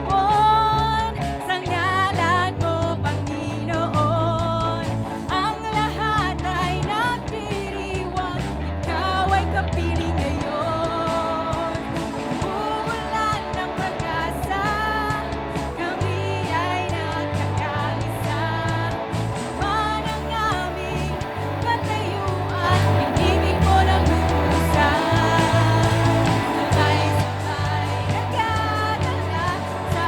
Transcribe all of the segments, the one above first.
pag-ibon sa ngalan mo, Panginoon. Ang lahat ay nagdiriwang, ikaw ay kapiling ngayon. Umuulan ng pag-asa, kami ay nagkakaisa. Man ang aming katayuan, pag-ibig mo ng lubusang. Sabay-sabay nagdadala sa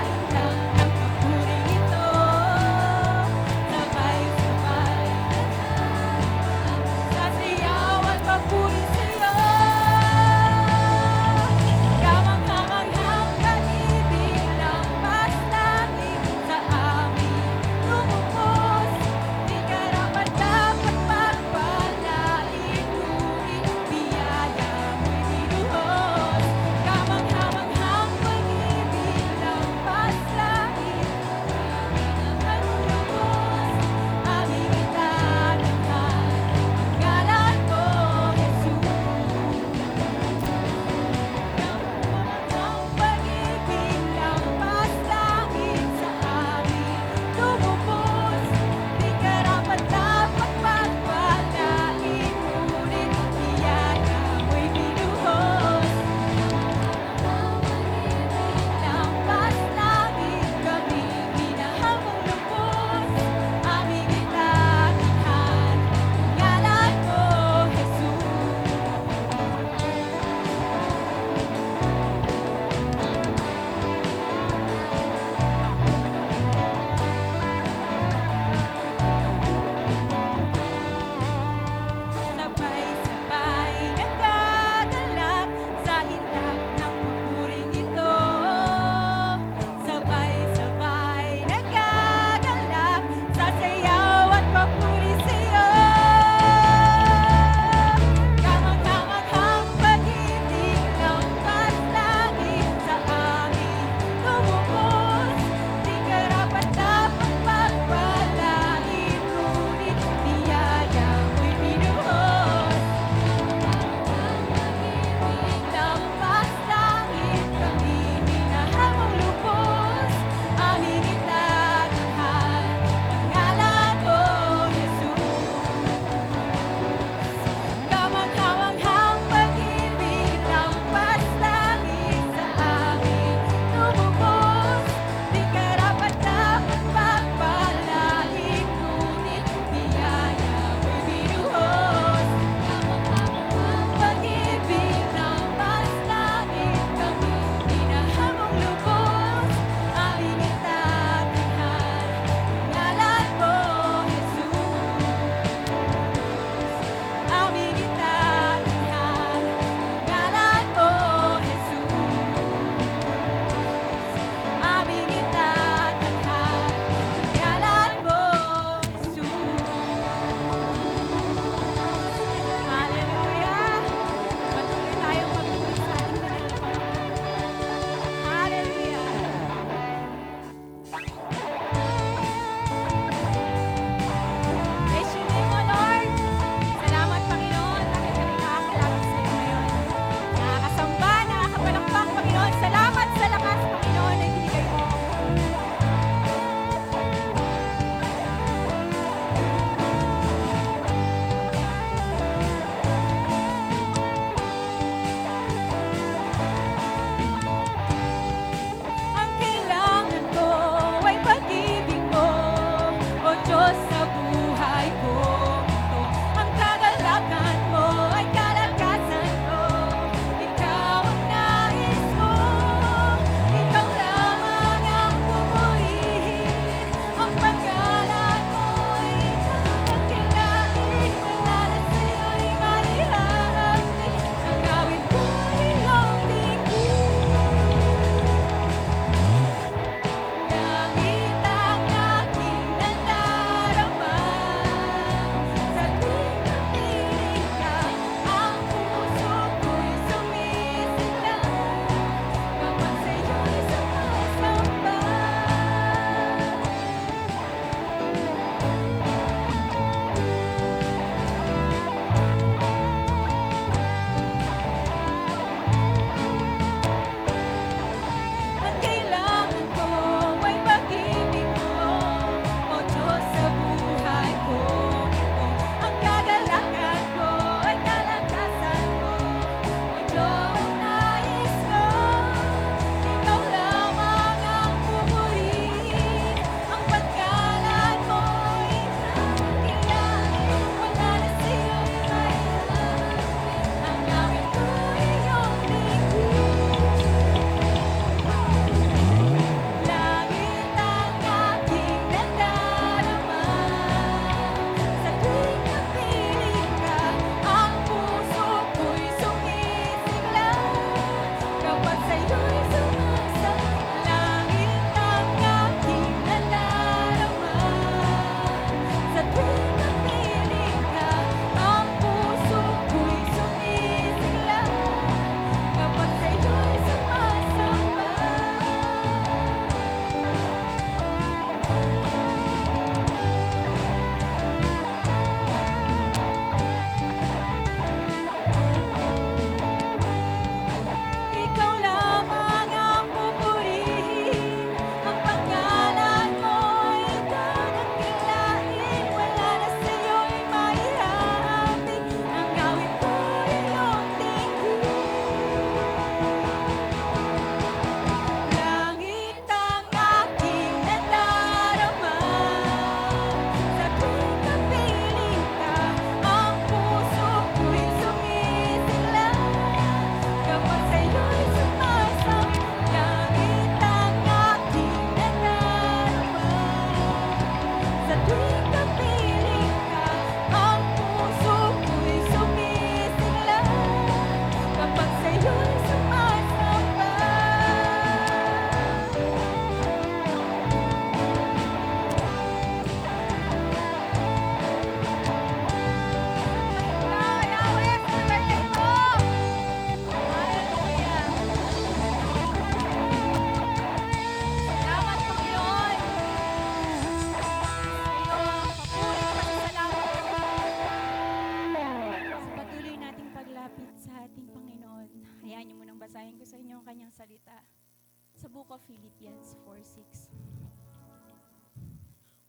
Philippians 4:6.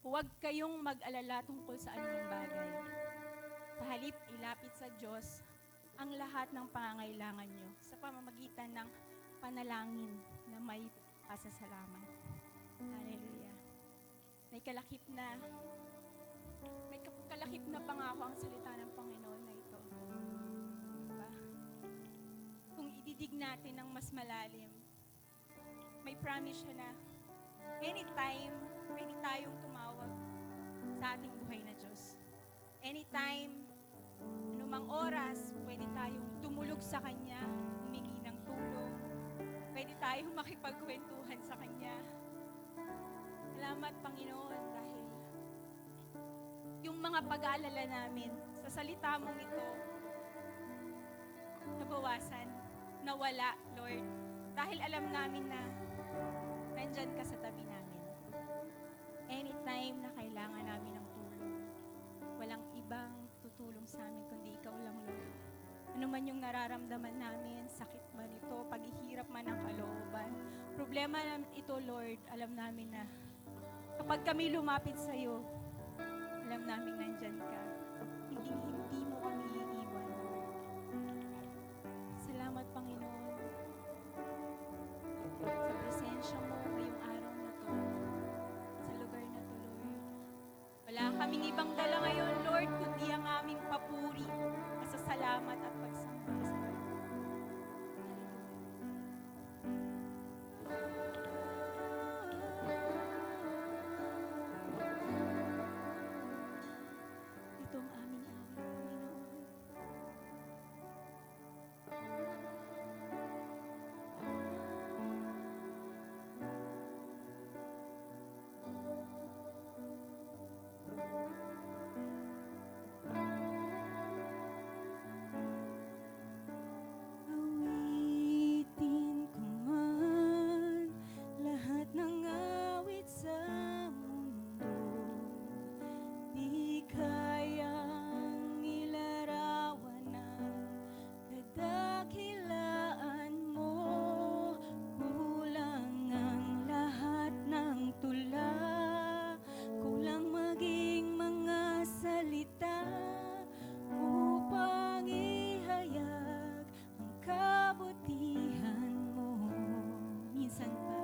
Huwag kayong mag-alala tungkol sa anumang bagay. Pahalip ilapit sa Diyos ang lahat ng pangangailangan nyo sa pamamagitan ng panalangin na may pasasalamat. Hallelujah. May kalakip na pangako ang salita ng Panginoon na ito. Diba? Kung ididig natin ng mas malalim, may promise siya na anytime, pwede tayong tumawag sa ating buhay na Diyos. Anytime, anumang oras, pwede tayong tumulog sa Kanya, humingi ng tulong. Pwede tayong makipagkwentuhan sa Kanya. Salamat, Panginoon, dahil yung mga pag-aalala namin sa salita mong ito, nabawasan, nawala, Lord. Dahil alam namin na nandyan ka sa tabi namin. Anytime na kailangan namin ng tulong, walang ibang tutulong sa amin kundi ikaw lang, Lord. Ano man yung nararamdaman namin, sakit man ito, paghihirap man ang kalooban, problema namin ito, Lord, alam namin na kapag kami lumapit sa iyo, alam namin nandyan ka. Hindi mo kami iiwan, Lord. Salamat, Panginoon, sa presensya mo ngayong araw na to, sa lugar na to, Lord. Wala kaming ibang dala ngayon, Lord, kundi ang aming papuri, pasasalamat at pagsamba sa iyo. Ito ang aming awit, Panginoon. Awitin ko man lahat ng awit sa mundo, di kayang ilarawan ng kadakilaan mo. Kulang ang lahat ng tula, kulang maging mga salita upang ihayag ang kabutihan mo. Minsan pa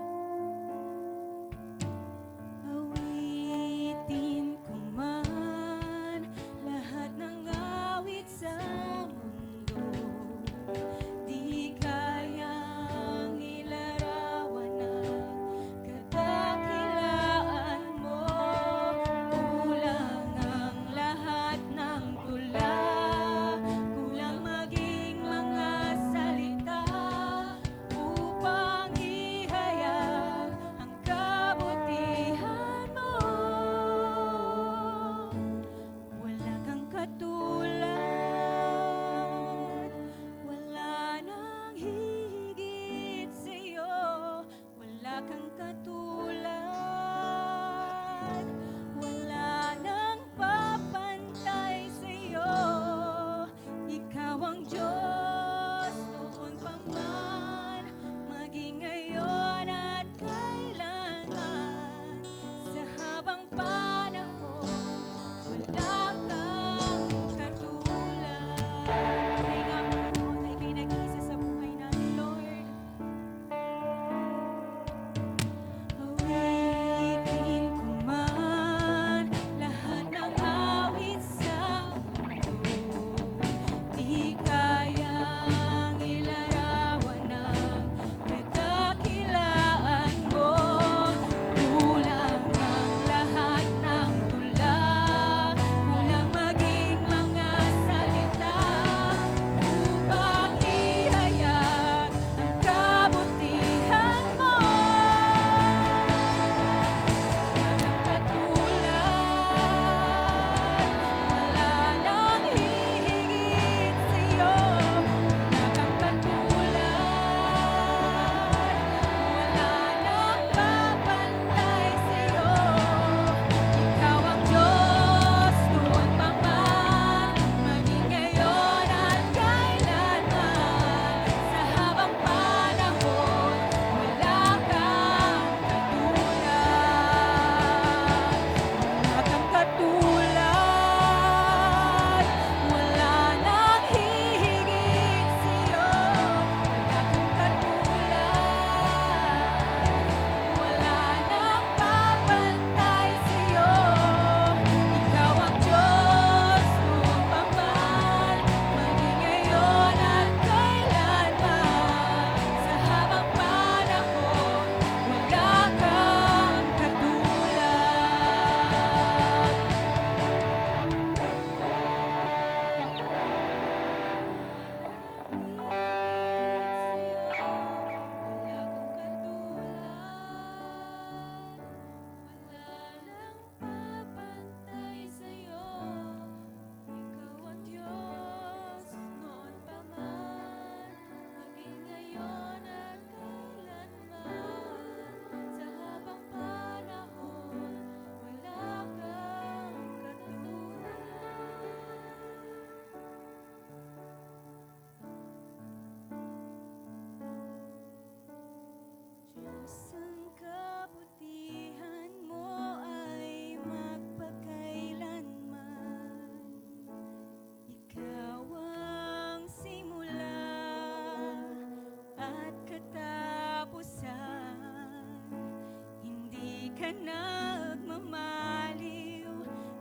ka nagmamaliw,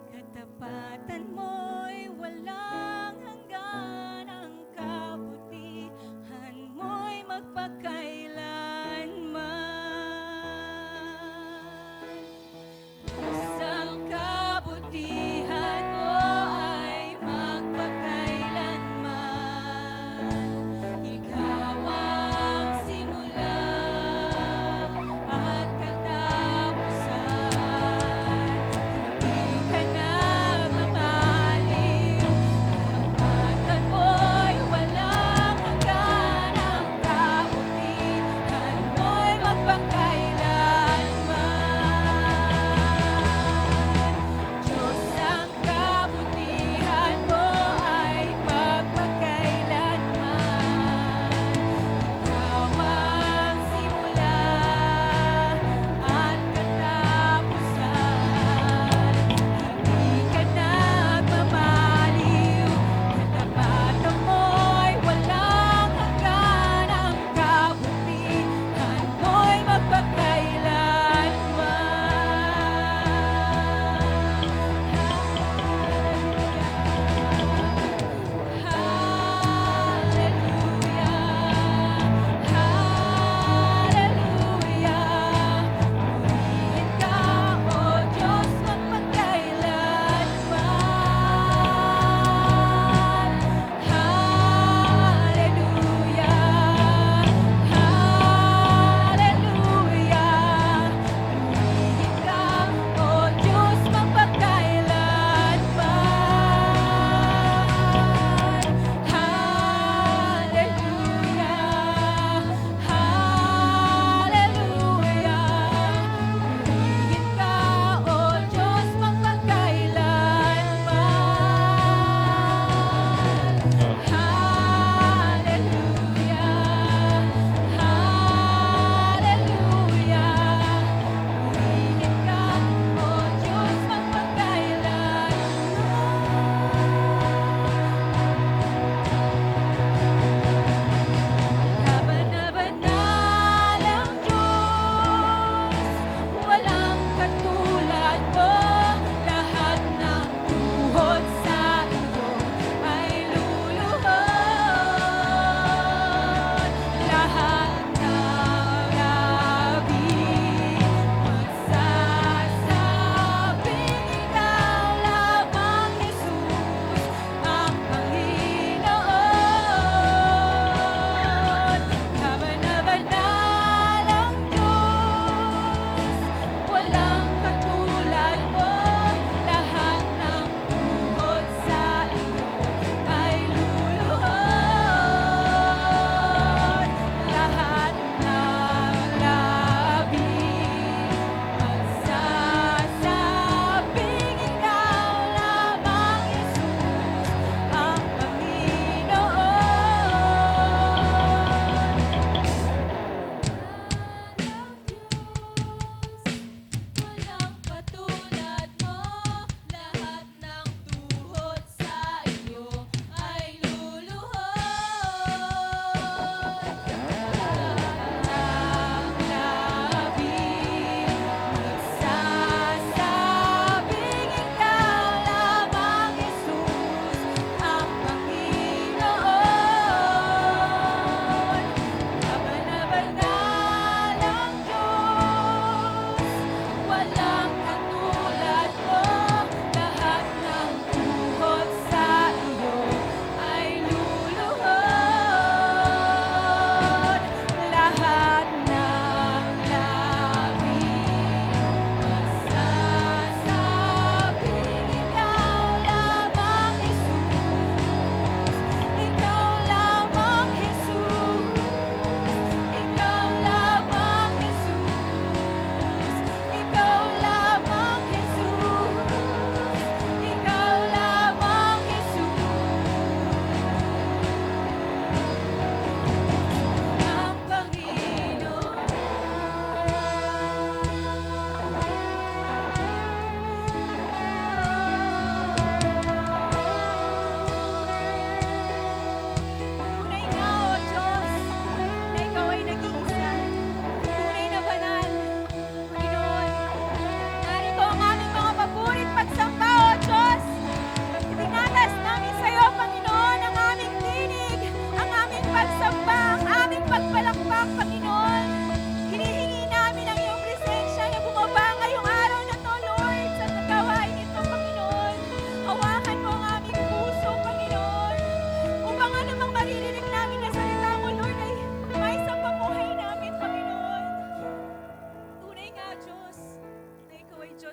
katapatan mo'y walang hanggan, ang kabutihan mo'y magpakailanman. Isang kabutihan mo ay magpakailanman. Ikaw ang simula at katapusan.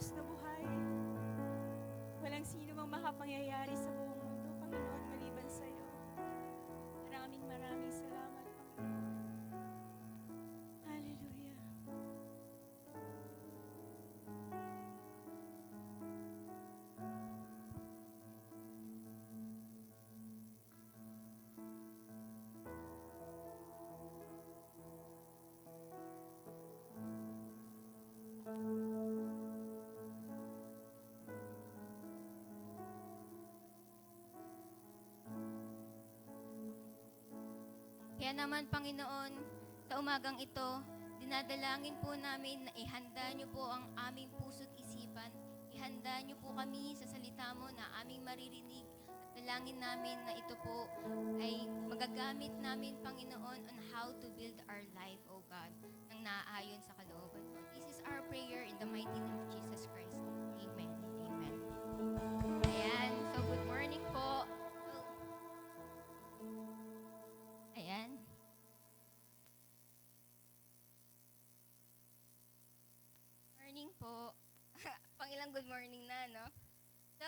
Diyos na buhay. Walang sino mang makapangyayari sa buong mundo, Panginoon, maliban sa iyo. Maraming salamat, Panginoon. Hallelujah. Kaya naman, Panginoon, sa umagang ito, dinadalangin po namin na ihanda niyo po ang aming puso't isipan. Ihanda niyo po kami sa salita mo na aming maririnig. At dalangin namin na ito po ay magagamit namin, Panginoon, on how to build our life, O God, nang naaayon sa kalooban mo. This is our prayer in the mighty name of Jesus Christ. Amen. Amen. Ayan. So, good morning po. Ayan. Morning po. Pangilang good morning na, no? So,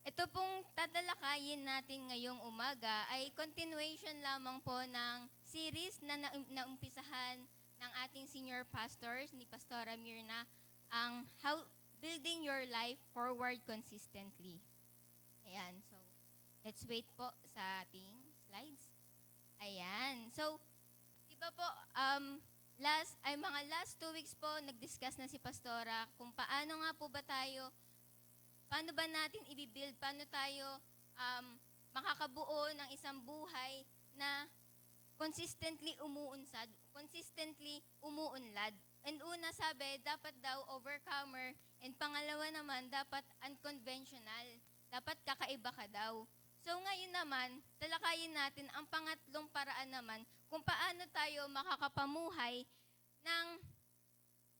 ito pong tatalakayin natin ngayong umaga ay continuation lamang po ng series na naumpisahan ng ating senior pastors ni Pastora Mirna, ang How Building Your Life Forward Consistently. Ayan. So, let's wait po sa ating slides. Ayan. So, di ba po, mga last 2 weeks po, nag-discuss na si Pastora kung paano nga po ba tayo, paano ba natin i-build, paano tayo makakabuo ng isang buhay na consistently umuunlad. And una sabi, dapat daw overcomer, and pangalawa naman, dapat unconventional. Dapat kakaiba ka daw. So ngayon naman, talakayin natin ang pangatlong paraan naman kung paano tayo makakapamuhay ng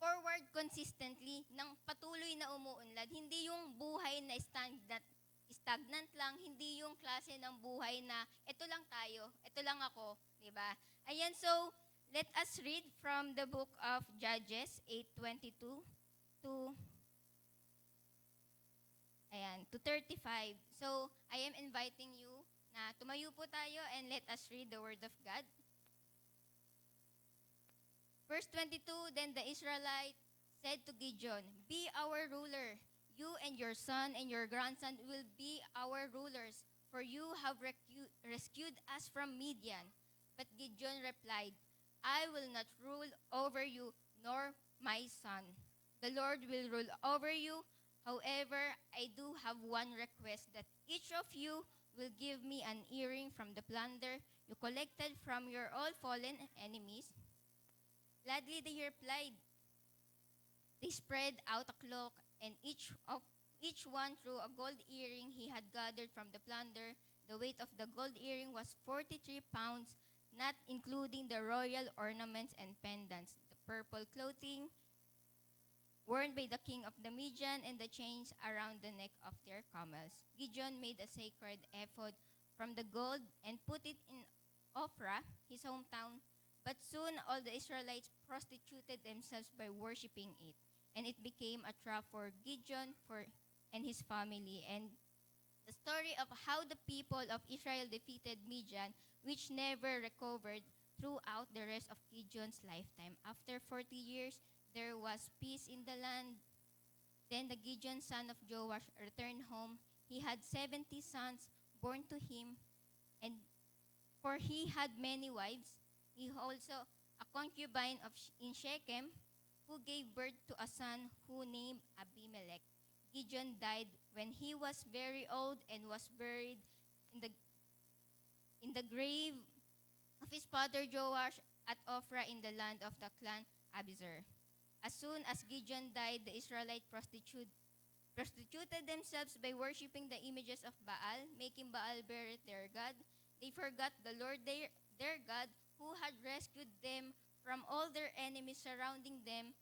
forward consistently, ng patuloy na umuunlad. Hindi yung buhay na stagnant lang, hindi yung klase ng buhay na ito lang tayo, ito lang ako, di ba? Ayan, so let us read from the book of Judges 8:22 to 35. So, I am inviting you na tumayo po tayo and let us read the Word of God. Verse 22, then the Israelite said to Gideon, "Be our ruler. You and your son and your grandson will be our rulers, for you have rescued us from Midian." But Gideon replied, "I will not rule over you, nor my son. The Lord will rule over you. However, I do have one request, that each of you will give me an earring from the plunder you collected from your all fallen enemies." Gladly they replied. They spread out a cloak, and each one threw a gold earring he had gathered from the plunder. The weight of the gold earring was 43 pounds, not including the royal ornaments and pendants, the purple clothing worn by the king of the Midian, and the chains around the neck of their camels. Gideon made a sacred ephod from the gold and put it in Ophrah, his hometown. But soon all the Israelites prostituted themselves by worshipping it, and it became a trap for Gideon and his family. And the story of how the people of Israel defeated Midian, which never recovered throughout the rest of Gideon's lifetime. After 40 years, there was peace in the land. Then the Gideon, son of Joash, returned home. He had 70 sons born to him, and for he had many wives. He also a concubine in Shechem, who gave birth to a son who named Abimelech. Gideon died when he was very old and was buried in the grave of his father Joash at Ophrah in the land of the clan Abiezer. As soon as Gideon died, the Israelites prostituted themselves by worshipping the images of Baal, making Baal Berith their god. They forgot the Lord their God, who had rescued them from all their enemies surrounding them,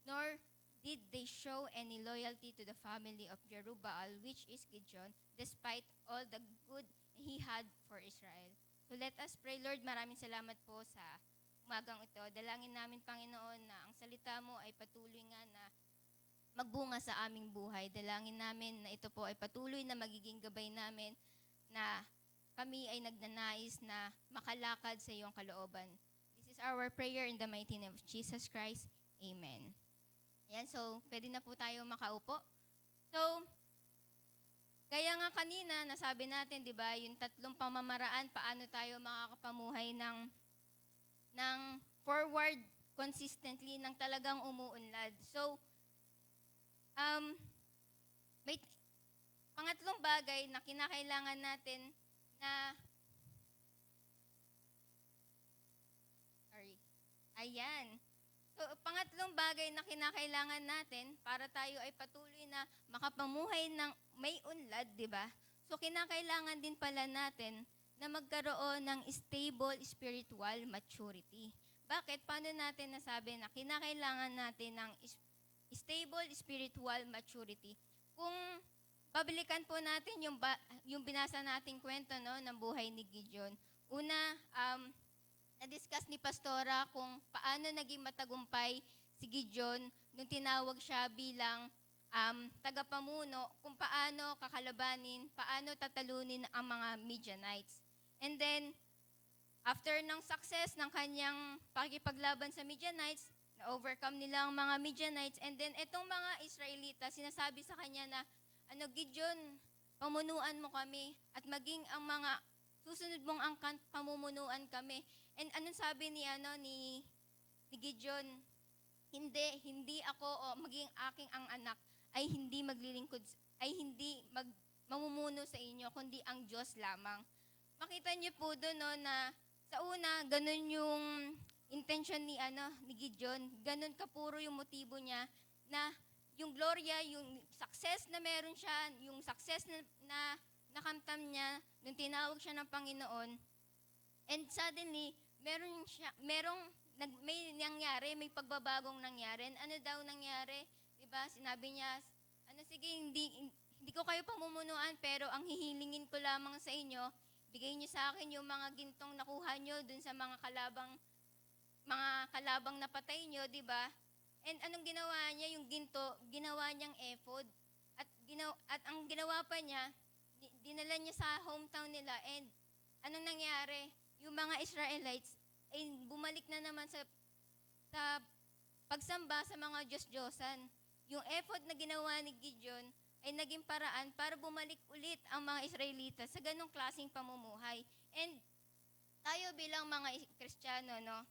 nor did they show any loyalty to the family of Jerubbaal, which is Gideon, despite all the good he had for Israel. So let us pray. Lord, maraming salamat po sa umagang ito. Dalangin namin, Panginoon, na ang salita mo ay patuloy nga na magbunga sa aming buhay. Dalangin namin na ito po ay patuloy na magiging gabay namin na kami ay nagnanais na makalakad sa iyong kalooban. This is our prayer in the mighty name of Jesus Christ. Amen. Ayan, so pwede na po tayo makaupo. So, kaya nga kanina, nasabi natin, di ba, yung 3 pamamaraan, paano tayo makakapamuhay ng forward consistently, ng talagang umuunlad. So, may pangatlong bagay na kinakailangan natin na, ayan. So, pangatlong bagay na kinakailangan natin para tayo ay patuloy na makapamuhay ng may unlad, di ba? So, kinakailangan din pala natin na magkaroon ng stable spiritual maturity. Bakit? Paano natin nasabi na kinakailangan natin ng stable spiritual maturity? Kung pabilikan po natin yung binasa nating kwento, no, ng buhay ni Gideon. Una, na-discuss ni Pastora kung paano naging matagumpay si Gideon nung tinawag siya bilang tagapamuno, kung paano kakalabanin, paano tatalunin ang mga Midianites. And then, after ng success ng kanyang pakikipaglaban sa Midianites, na-overcome nila ang mga Midianites, and then itong mga Israelitas, sinasabi sa kanya na, Gideon, pamunuan mo kami at maging ang mga susunod mong angkan, pamumunuan kami. And anong sabi ni Gideon? Hindi ako maging aking ang anak ay hindi maglilingkod, ay hindi mamumuno sa inyo, kundi ang Diyos lamang. Makita niyo po doon, no, na sa una, ganun yung intention ni Gideon, ganun kapuro yung motibo niya na yung gloria, yung success na meron siya, yung success na nakamtam niya nung tinawag siya ng Panginoon. And suddenly, may nangyari, may pagbabagong nangyari. And ano daw nangyari? Diba? Sinabi niya, sige, hindi ko kayo pamumunuan, pero ang hihilingin ko lamang sa inyo, bigay niyo sa akin yung mga gintong nakuha niyo dun sa mga kalabang napatay niyo, diba? And anong ginawa niya? Yung ginto, ginawa niyang ephod. At ang ginawa pa niya, dinala niya sa hometown nila. And anong nangyari? Yung mga Israelites ay bumalik na naman sa pagsamba sa mga Diyos-Diyosan. Yung ephod na ginawa ni Gideon ay naging paraan para bumalik ulit ang mga Israelitas sa ganong klaseng pamumuhay. And tayo bilang mga Kristiyano, no?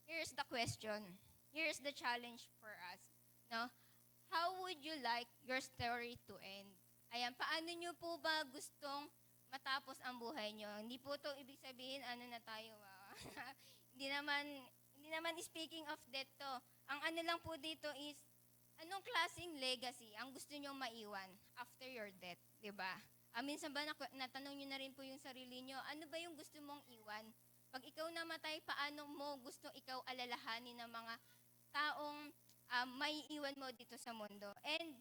Here's the question. Here's the challenge for us. No? How would you like your story to end? Ayan, paano nyo po ba gustong matapos ang buhay nyo? Hindi po to ibig sabihin, na tayo, hindi naman speaking of death to. Ang ano lang po dito is, anong klaseng legacy ang gusto nyo maiwan after your death? Diba? Minsan ba natanong nyo na rin po yung sarili nyo, ano ba yung gusto mong iwan? Pag ikaw namatay, paano mo gusto ikaw alalahanin ng mga taong may iwan mo dito sa mundo? And,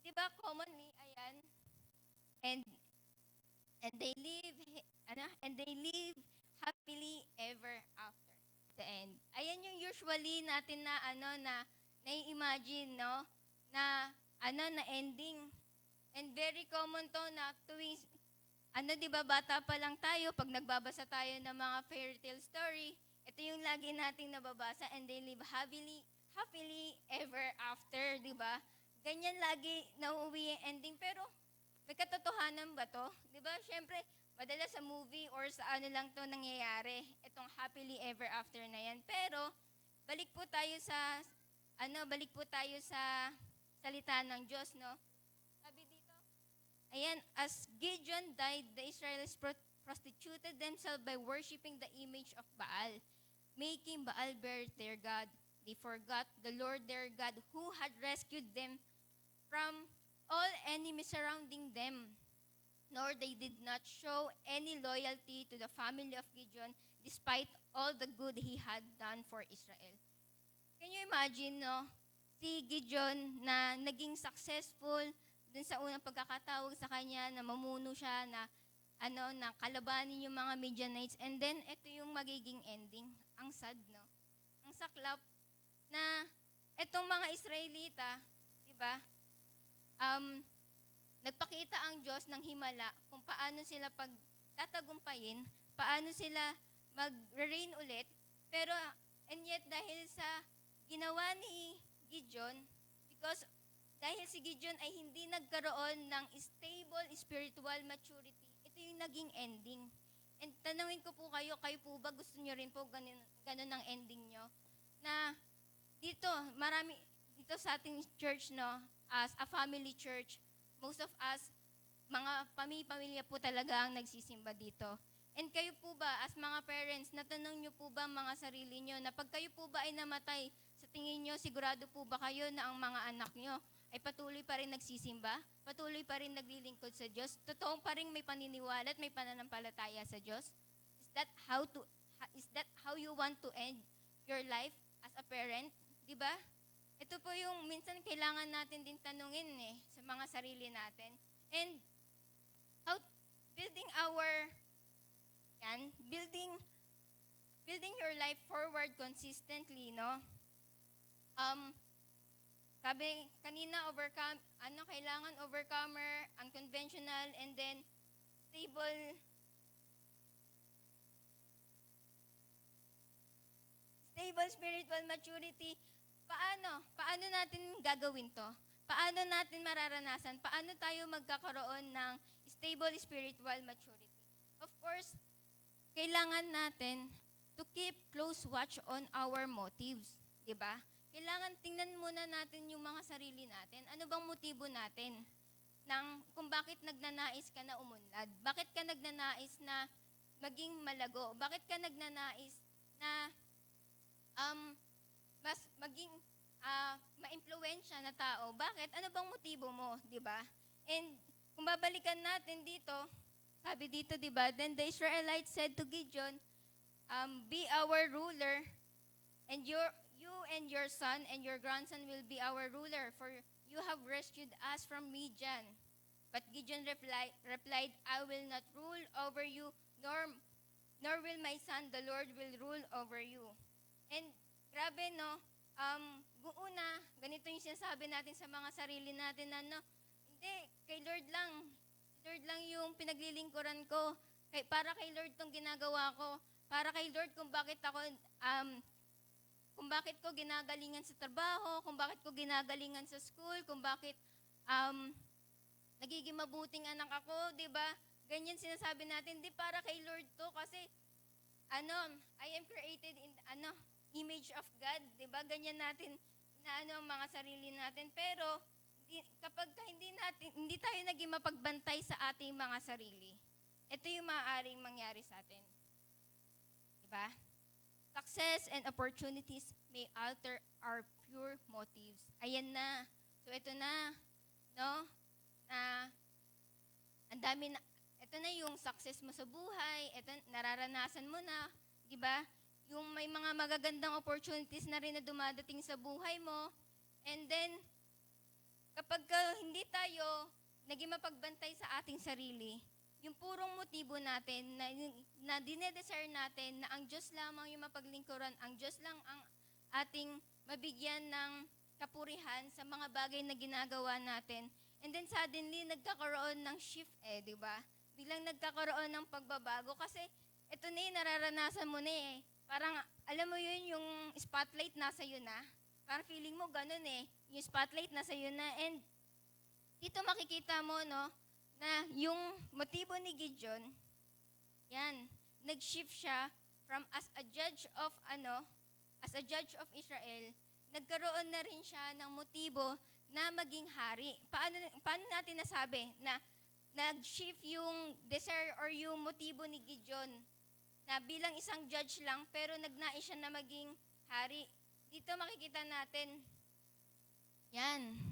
di ba, commonly, ayan, and they live happily ever after the end. Ayan yung usually natin na nai-imagine, no? Na ending. And very common to na tuwing di ba, bata pa lang tayo, pag nagbabasa tayo ng mga fairy tale story, ito yung lagi nating nababasa, and they live happily ever after, di ba? Ganyan lagi nauuwi yung ending, pero may katotohanan ba to? Di ba? Siyempre, madalas sa movie or sa lang to nangyayari, itong happily ever after na yan. Pero, balik po tayo sa salita ng Diyos, no? Sabi dito, ayan, as Gideon died, the Israelites prostituted themselves by worshiping the image of Baal, making Baal their god. They forgot the Lord their God who had rescued them from all enemies surrounding them. Nor they did not show any loyalty to the family of Gideon despite all the good he had done for Israel. Can you imagine, no? Si Gideon na naging successful dun sa unang pagkakatawag sa kanya, na mamuno siya, na kalabanin yung mga Midianites, and then ito yung magiging ending. Ang sad, no? Ang saklap na itong mga Israelita, di ba, nagpakita ang Diyos ng himala kung paano sila pagtatagumpayin, paano sila mag-reign ulit. Pero, and yet, dahil sa ginawa ni Gideon, because dahil si Gideon ay hindi nagkaroon ng stable spiritual maturity, ito yung naging ending. And tanungin ko po kayo po ba gusto nyo rin po ganun ang ending nyo? Na dito, dito sa ating church, no, as a family church, most of us, mga pamilya po talaga ang nagsisimba dito. And kayo po ba, as mga parents, natanong nyo po ba mga sarili nyo, na pag kayo po ba ay namatay, sa tingin nyo, sigurado po ba kayo na ang mga anak nyo ay patuloy pa rin nagsisimba? Patuloy pa rin naglilingkod sa Diyos? Totoong pa rin may paniniwala at may pananampalataya sa Diyos? Is that how you want to end your life as a parent? Diba? Ito po yung minsan kailangan natin din tanungin sa mga sarili natin. And how building your life forward consistently, no? Sabi kanina, kailangan overcomer, unconventional, and then stable spiritual maturity. Paano natin gagawin to? Paano natin mararanasan? Paano tayo magkakaroon ng stable spiritual maturity? Of course, kailangan natin to keep close watch on our motives, di ba? Kailangan tingnan muna natin yung mga sarili natin. Ano bang motibo natin kung bakit nagnanais ka na umunlad? Bakit ka nagnanais na maging malago? Bakit ka nagnanais na mas maging ma-impluwensya na tao? Bakit? Ano bang motibo mo, di ba? And kung babalikan natin dito, sabi dito, di ba? Then the Israelites said to Gideon, be our ruler, and you and your son and your grandson will be our ruler, for you have rescued us from Midian. But Gideon replied, I will not rule over you, nor will my son, the Lord will rule over you. And grabe, no? Una, ganito yung sinasabi natin sa mga sarili natin na, no, hindi, kay Lord lang yung pinaglilingkuran ko. Para kay Lord tong ginagawa ko. Para kay Lord kung bakit ko ginagalingan sa trabaho, kung bakit ko ginagalingan sa school, kung bakit nagiging mabuting anak ako, di ba? Ganyan sinasabi natin, di para kay Lord to kasi I am created in image of God, di ba? Ganyan natin ang mga sarili natin. Pero kapag hindi tayo naging mapagbantay sa ating mga sarili, ito yung maaaring mangyari sa atin. Di ba? Success and opportunities may alter our pure motives. Ayan na. So ito na, no? Ito na yung success mo sa buhay, ito nararanasan mo na, di ba? Yung may mga magagandang opportunities na rin na dumadating sa buhay mo. And then, kapag hindi tayo naging mapagbantay sa ating sarili, yung purong motibo natin na dinedesire natin na ang Diyos lamang yung mapaglingkuran, ang Diyos lang ang ating mabigyan ng kapurihan sa mga bagay na ginagawa natin. And then suddenly, nagkakaroon ng shift di ba? Biglang nagkakaroon ng pagbabago kasi ito na nararanasan mo na Parang, alam mo yun, yung spotlight nasa iyo na. Parang feeling mo ganun yung spotlight nasa iyo na. And dito makikita mo, no, na yung motibo ni Gideon, nag-shift siya from as a judge of Israel, nagkaroon na rin siya ng motibo na maging hari. Paano natin nasabi na nag-shift yung desire or yung motibo ni Gideon na bilang isang judge lang pero nagnais siya na maging hari? Dito makikita natin. Ayan.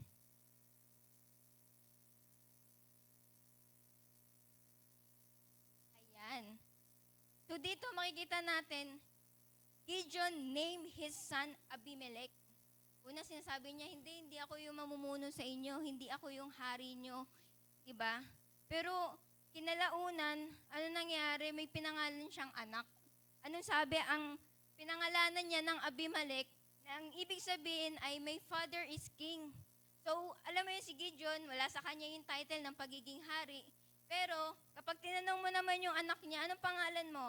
So dito makikita natin, Gideon named his son Abimelech. Una sinasabi niya, hindi ako yung mamumuno sa inyo, hindi ako yung hari nyo. Diba? Pero kinalaunan, ano nangyari? May pinangalan siyang anak. Anong sabi? Ang pinangalanan niya ng Abimelech, na Ang ibig sabihin ay my father is king. So, alam mo yun si Gideon, wala sa kanya yung title ng pagiging hari. Pero, kapag tinanong mo naman yung anak niya, anong pangalan mo?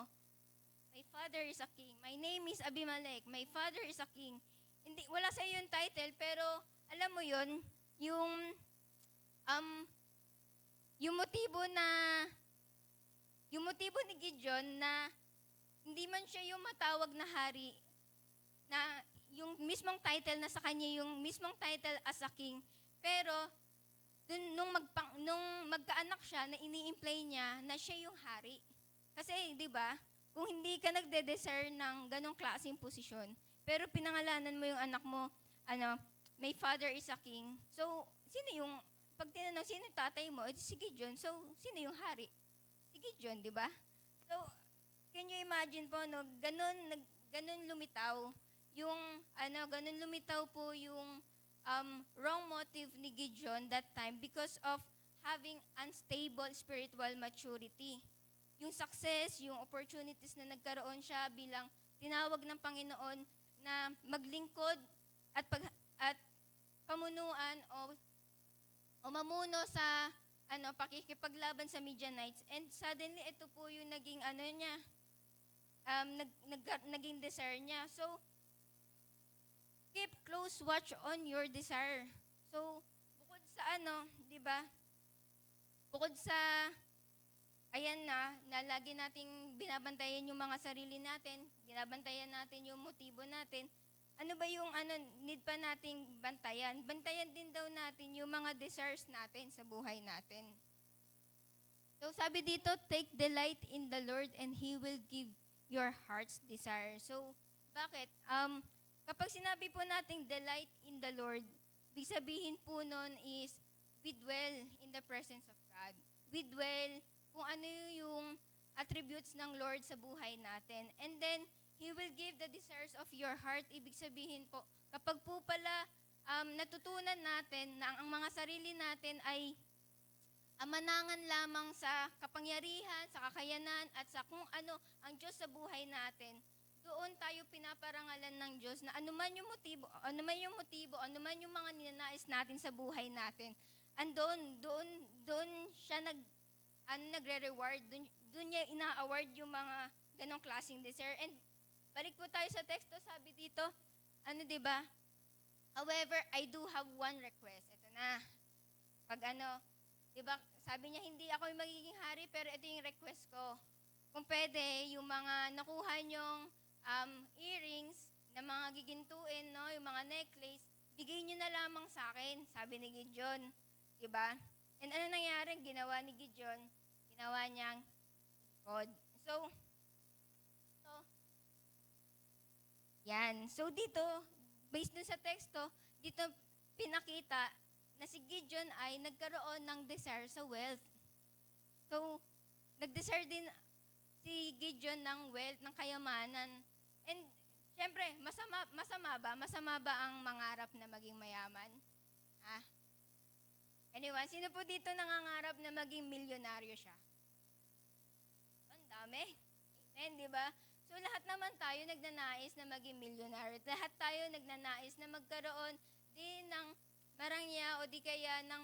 My father is a king. My name is Abimelech. My father is a king. Hindi, wala sa iyo yung title, pero alam mo yun, um, yung motibo na, yung motibo ni Gideon na hindi man siya yung matawag na hari, na yung mismong title na sa kanya, yung mismong title as a king, pero nung magkaanak siya, na ini-imply niya na siya yung hari. Kasi, di ba, kung hindi ka nagde-desire ng ganong klaseng posisyon, pero pinangalanan mo yung anak mo, my father is a king. So, sino yung, pag tinanong, sino yung tatay mo? Si Gideon. So, sino yung hari? Si Gideon, di ba? So, can you imagine po, no, ganun lumitaw ganun lumitaw po yung wrong motive ni Gideon that time because of having unstable spiritual maturity. Yung success, yung opportunities na nagkaroon siya bilang tinawag ng Panginoon na maglingkod at pamunuan o mamuno sa pakikipaglaban sa Midianites. And suddenly, ito po yung naging niya, naging desire niya. So, keep close watch on your desire. So, bukod sa di ba? Bukod sa ayan na lagi nating binabantayan yung mga sarili natin, binabantayan natin yung motibo natin. Ano ba yung need pa nating bantayan? Bantayan din daw natin yung mga desires natin sa buhay natin. So, sabi dito, take delight in the Lord and He will give your heart's desire. So, bakit? Kapag sinabi po nating delight in the Lord, ibig sabihin po nun is we dwell in the presence of God. We dwell kung ano yung attributes ng Lord sa buhay natin. And then, He will give the desires of your heart. Ibig sabihin po, kapag po pala natutunan natin na ang mga sarili natin ay amanangan lamang sa kapangyarihan, sa kakayanan, at sa kung ano ang Diyos sa buhay natin, doon tayo pinaparangalan ng Diyos na anuman yung motibo, anuman yung mga ninanais natin sa buhay natin, doon siya nagre-reward, doon niya ina-award yung mga ganong klaseng desire. And balik po tayo sa teksto, sabi dito, di ba? However, I do have one request. Ito na. Pag di ba, sabi niya, hindi ako yung magiging hari, pero ito yung request ko. Kung pwede, yung mga nakuha niyong earrings na mga gigintuin, no, yung mga necklace, bigay niyo na lamang sa akin, sabi ni Gideon. Diba? And ano nangyari? Ginawa ni Gideon, ginawa niyang God. So, yan. So, dito, based dun sa teksto, dito pinakita na si Gideon ay nagkaroon ng desire sa wealth. So, nag-desire din si Gideon ng wealth, ng kayamanan. And, syempre, masama ba ang mangarap na maging mayaman? Anyway, sino po dito nangangarap na maging milyonaryo siya? Ang dami. Amen, di ba? So, lahat naman tayo nagnanais na maging milyonaryo. Lahat tayo nagnanais na magkaroon din ng marangya o di kaya ng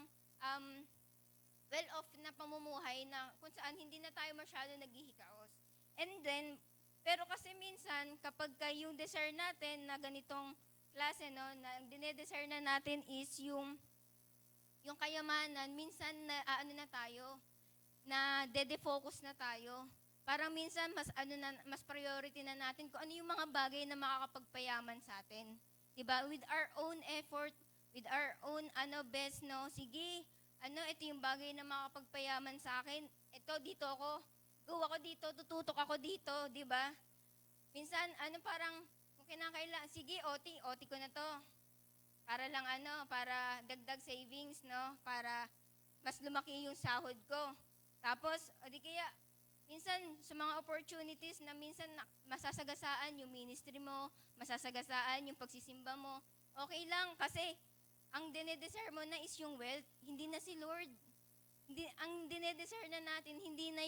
well-off na pamumuhay na kung saan hindi na tayo masyado naghihikaos. And then, pero kasi minsan, kapag yung desire natin na ganitong klase, no, na dinedesire na natin is yung kayamanan, minsan na na tayo, na dede-focus na tayo. Parang minsan mas priority na natin kung ano yung mga bagay na makakapagpayaman sa atin. Diba? With our own effort, with our own best, no, sige, ito yung bagay na makakapagpayaman sa akin. Ito, dito ako. Go ako dito, tututok ako dito, di ba? Minsan, parang, kung kinakailangan, sige, OT ko na to. Para lang para dagdag savings, no? Para mas lumaki yung sahod ko. Tapos, o di kaya, minsan, sa mga opportunities na minsan masasagasaan yung ministry mo, masasagasaan yung pagsisimba mo, okay lang kasi ang dinedesire mo na is yung wealth, hindi na si Lord. Ang dinedesire na natin, hindi na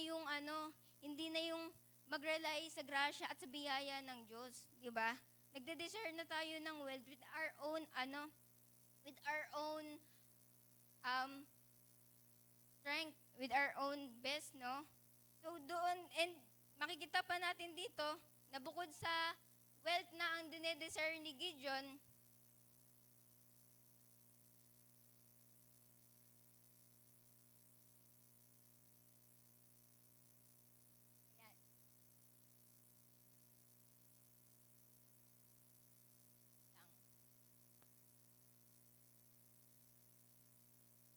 yung mag-rely sa grasya at sa biyaya ng Diyos, di ba? nagde-desire na tayo ng wealth with our own, with our own um, strength, with our own best, no? So doon, and makikita pa natin dito, na bukod sa wealth na ang dinedesire ni Gideon, ayan, lang.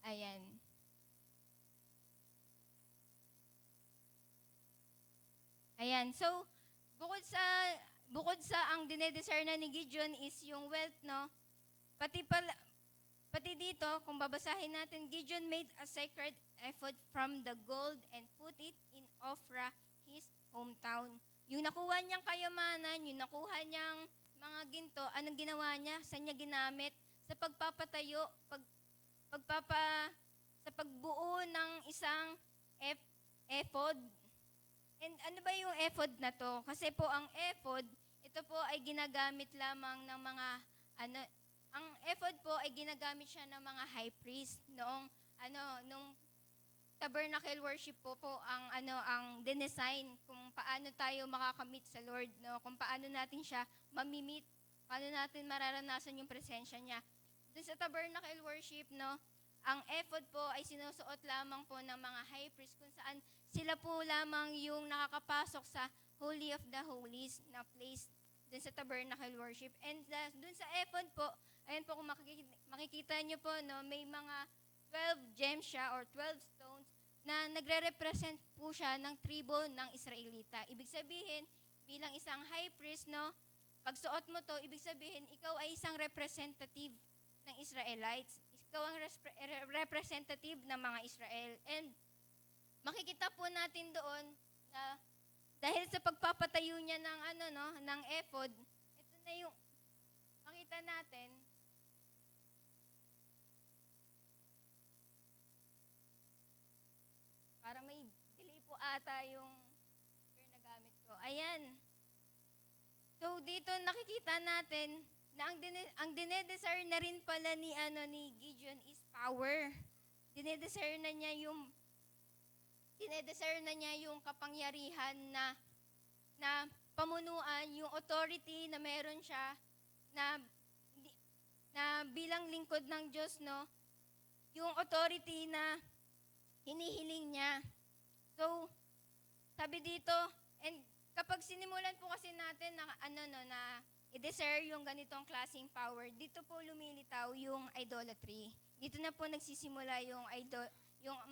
Ayan. Ayan. So, bukod sa ang dinedesire na ni Gideon is yung wealth, no? Pati dito, kung babasahin natin, Gideon made a sacred effort from the gold and put it in Ophrah, his hometown. Yung nakuha niyang kayamanan, yung nakuha niyang mga ginto, anong ginawa niya? Saan niya ginamit? Sa pagpapatayo, sa pagbuo ng isang ephod. And ano ba yung ephod na to? Kasi po ang ephod, ito po ay ginagamit lamang ng mga, ang ephod po ay ginagamit siya ng mga high priest nung tabernacle worship po ang dinesign kung paano tayo makakamit sa Lord, no? Kung paano natin siya mamimit, paano natin mararanasan yung presensya niya. Doon sa tabernacle worship, no, ang ephod po ay sinusuot lamang po ng mga high priest kung saan sila po lamang yung nakakapasok sa Holy of the Holies na place dun sa tabernacle worship. And dun sa ephod po, ayan po kung makikita nyo po, no, may mga 12 gems siya or 12 stones na nagre-represent po siya ng tribo ng Israelita. Ibig sabihin, bilang isang high priest, no, pagsuot mo to, ibig sabihin, ikaw ay isang representative ng Israelites. Ikaw ang representative ng mga Israel. And makikita po natin doon na dahil sa pagpapatayo niya ng ng ephod, ito na yung makita natin. Parang may delay po ata yung na gamit ko. Ayan. So dito nakikita natin na ang dinedesire na rin pala ni Gideon is power. Dinedesire na niya yung kapangyarihan na pamunuan, yung authority na meron siya na bilang lingkod ng Diyos, no? Yung authority na hinihiling niya. So, sabi dito, and kapag sinimulan po kasi natin na i-desire yung ganitong klaseng power, dito po lumilitaw yung idolatry. Dito na po nagsisimula yung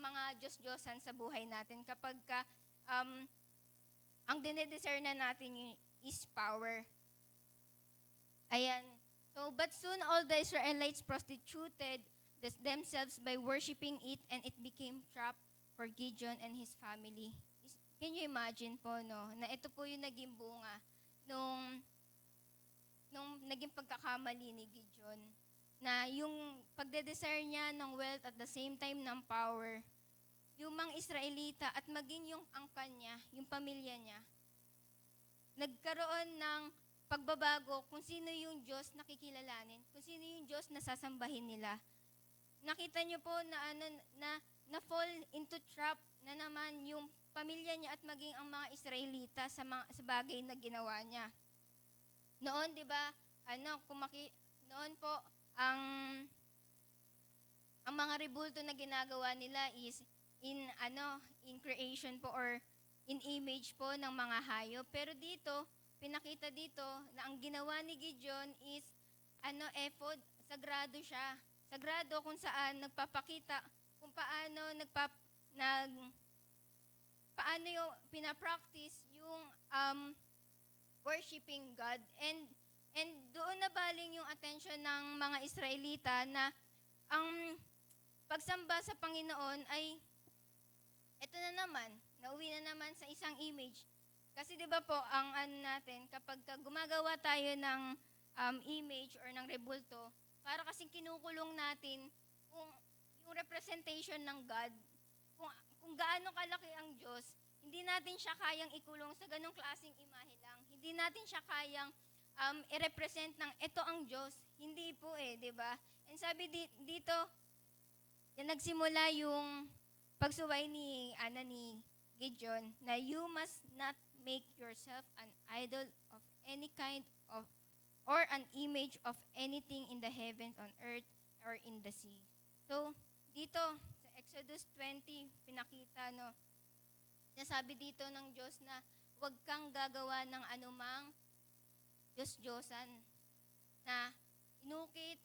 mga Diyos-Diyosan sa buhay natin kapag ang dinedesire na natin is power. Ayan. So, but soon all the Israelites prostituted themselves by worshiping it, and it became trap for Gideon and his family. Can you imagine po, no, na ito po yung naging bunga nung naging pagkakamali ni Gideon, na yung pagde-desire niya ng wealth at the same time ng power, yung mga Israelita at maging yung angkan niya, yung pamilya niya, nagkaroon ng pagbabago kung sino yung Diyos na kikilalanin, kung sino yung Diyos na sasambahin nila. Nakita niyo po na fall into trap na naman yung pamilya niya at maging ang mga Israelita sa bagay na ginawa niya. Noon, 'di ba? Noon po ang mga rebulto na ginagawa nila is in creation po or in image po ng mga hayop. Pero dito, pinakita dito na ang ginawa ni Gideon is ephod, sagrado siya. Sagrado kung saan nagpapakita kung paano yung pinapractice yung worshiping God. And doon na baling yung attention ng mga Israelita na ang pagsamba sa Panginoon ay ito na naman, nauwi na naman sa isang image. Kasi 'di ba po, ang natin kapag gumagawa tayo ng image or ng rebulto, para kasing kinukulong natin yung representation ng God. Kung gaano kalaki ang Diyos, hindi natin siya kayang ikulong sa ganong klaseng imahe lang. Hindi natin siya kayang i-represent ng ito ang Diyos. Hindi po di ba? And sabi dito, yan nagsimula yung pagsuway ni Gideon na you must not make yourself an idol of any kind of or an image of anything in the heavens, on earth, or in the sea. So, dito sa Exodus 20, pinakita, nasabi dito ng Diyos na huwag kang gagawa ng anumang Diyos-Diyosan na inukit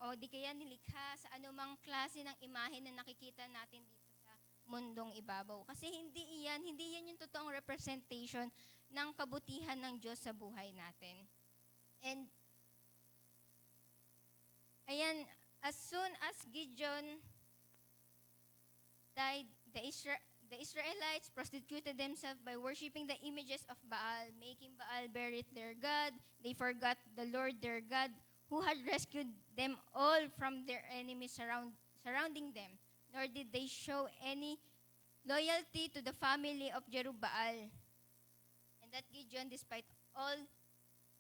o di kaya nilikha sa anumang klase ng imahe na nakikita natin dito sa mundong ibabaw. Kasi hindi yan yung totoong representation ng kabutihan ng Diyos sa buhay natin. And, ayan, as soon as Gideon died, the Israelites prostituted themselves by worshiping the images of Baal, making Baal Berith their god. They forgot the Lord their God, who had rescued them all from their enemies surrounding them. Nor did they show any loyalty to the family of Jerubbaal. And that Gideon, despite all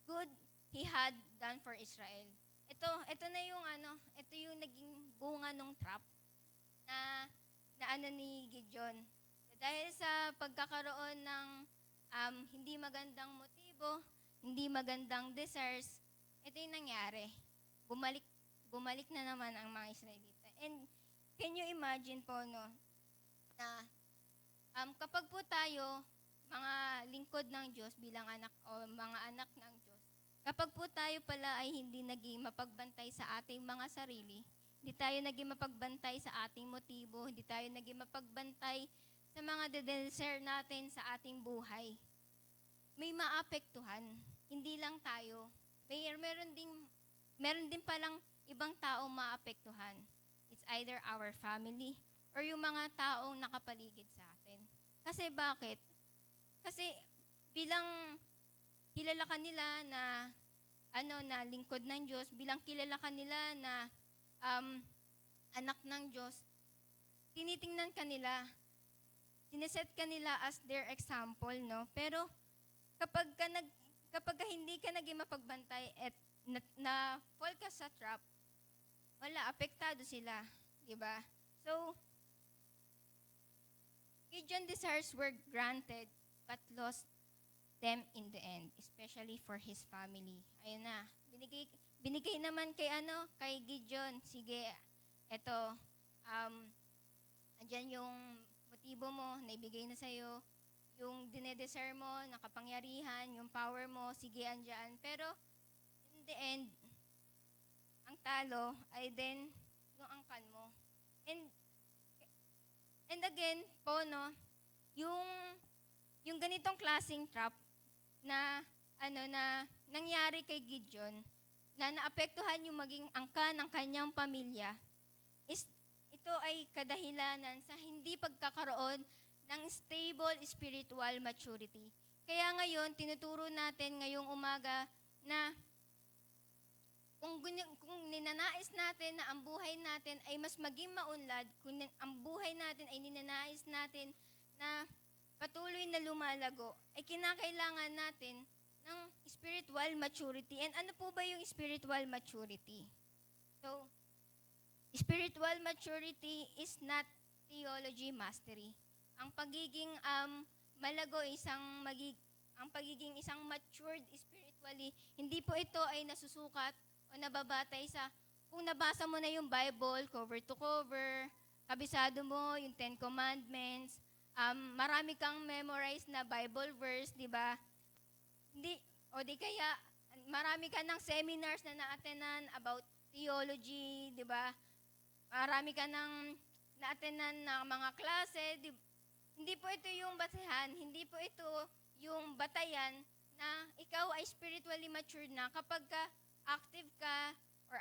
good he had done for Israel. Ito na yung ito yung naging bunga ng trap na ni Gideon. Dahil sa pagkakaroon ng hindi magandang motibo, hindi magandang desires, ito yung nangyari. Bumalik na naman ang mga Israelita. And can you imagine po, na kapag po tayo, mga lingkod ng Diyos bilang anak o mga anak ng Diyos, kapag po tayo pala ay hindi naging mapagbantay sa ating mga sarili, hindi tayo naging mapagbantay sa ating motibo, hindi tayo naging mapagbantay sa mga desire natin sa ating buhay, may maapektuhan. Hindi lang tayo. Meron din palang ibang taong maapektuhan. It's either our family or yung mga taong nakapaligid sa atin. Kasi bakit? Kasi bilang kilala ka nila na na lingkod ng Diyos, bilang kilala ka nila na anak ng Diyos, tinitingnan ka nila, sineset ka nila as their example, Pero kapag hindi ka naging mapagbantay at na fall ka sa trap, wala, apektado sila, di ba? So, Gideon's desires were granted but lost them in the end, especially for his family. Ayun na, binigay naman kay Gideon. Sige, eto, andyan yung motibo mo, naibigay na sa'yo. Yung dinedesire mo, nakapangyarihan, yung power mo, sige, andyan. Pero, in the end, ang talo ay din yung angkan mo. And again po, yung ganitong klaseng trap na nangyari kay Gideon, na naapektuhan yung maging angkan ng kanyang pamilya, ito ay kadahilanan sa hindi pagkakaroon ng stable spiritual maturity. Kaya ngayon, tinuturo natin ngayong umaga na kung ninanais natin na ang buhay natin ay mas maging maunlad, kung ang buhay natin ay ninanais natin na patuloy na lumalago, ay kinakailangan natin ng spiritual maturity. And ano po ba yung spiritual maturity? So, spiritual maturity is not theology mastery. Ang pagiging malago ang pagiging isang matured spiritually, hindi po ito ay nasusukat o nababatay sa kung nabasa mo na yung Bible cover to cover, kabisado mo yung 10 Commandments, marami kang memorize na Bible verse, di ba? Hindi, o di kaya marami ka ng seminars na na-attenan about theology, di ba? Marami ka ng na-attenan na mga klase, hindi po ito yung basehan, hindi po ito yung batayan na ikaw ay spiritually matured na kapag active ka or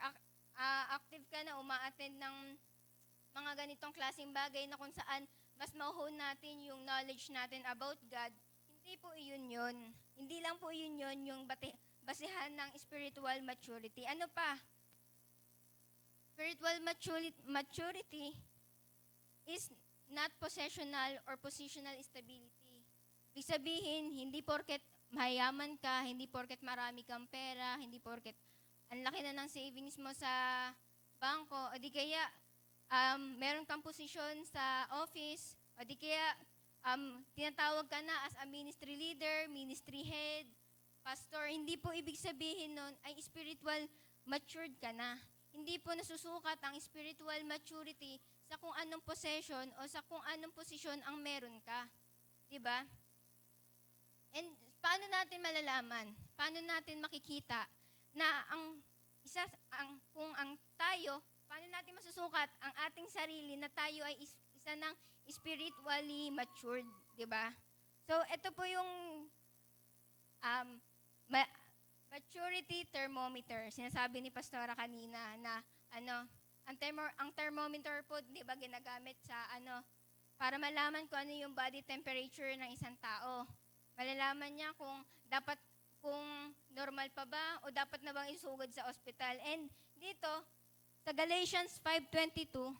active ka na uma-attend ng mga ganitong klaseng bagay na kung saan mas ma-hone natin yung knowledge natin about God. Hindi po iyon yun. Hindi lang po iyon yun yung basehan ng spiritual maturity. Ano pa? Spiritual maturity is not possessional or positional stability. Ibig sabihin, hindi porket mayayaman ka, hindi porket marami kang pera, hindi porket ang laki na ng savings mo sa bangko, o di kaya meron kang posisyon sa office, o di kaya tinatawag ka na as a ministry leader, ministry head, pastor. Hindi po ibig sabihin nun ay spiritual matured ka na. Hindi po nasusukat ang spiritual maturity sa kung anong possession o sa kung anong posisyon ang meron ka. Diba? And paano natin malalaman? Paano natin makikita na kung ang tayo, paano natin masusukat ang ating sarili na tayo ay isa ng spiritually matured, di ba? So, ito po yung maturity thermometer. Sinasabi ni Pastora kanina na ang thermometer po, di ba, ginagamit sa para malaman kung ano yung body temperature ng isang tao. Malalaman niya kung normal pa ba o dapat na bang isugod sa ospital. And dito, sa Galatians 5:22,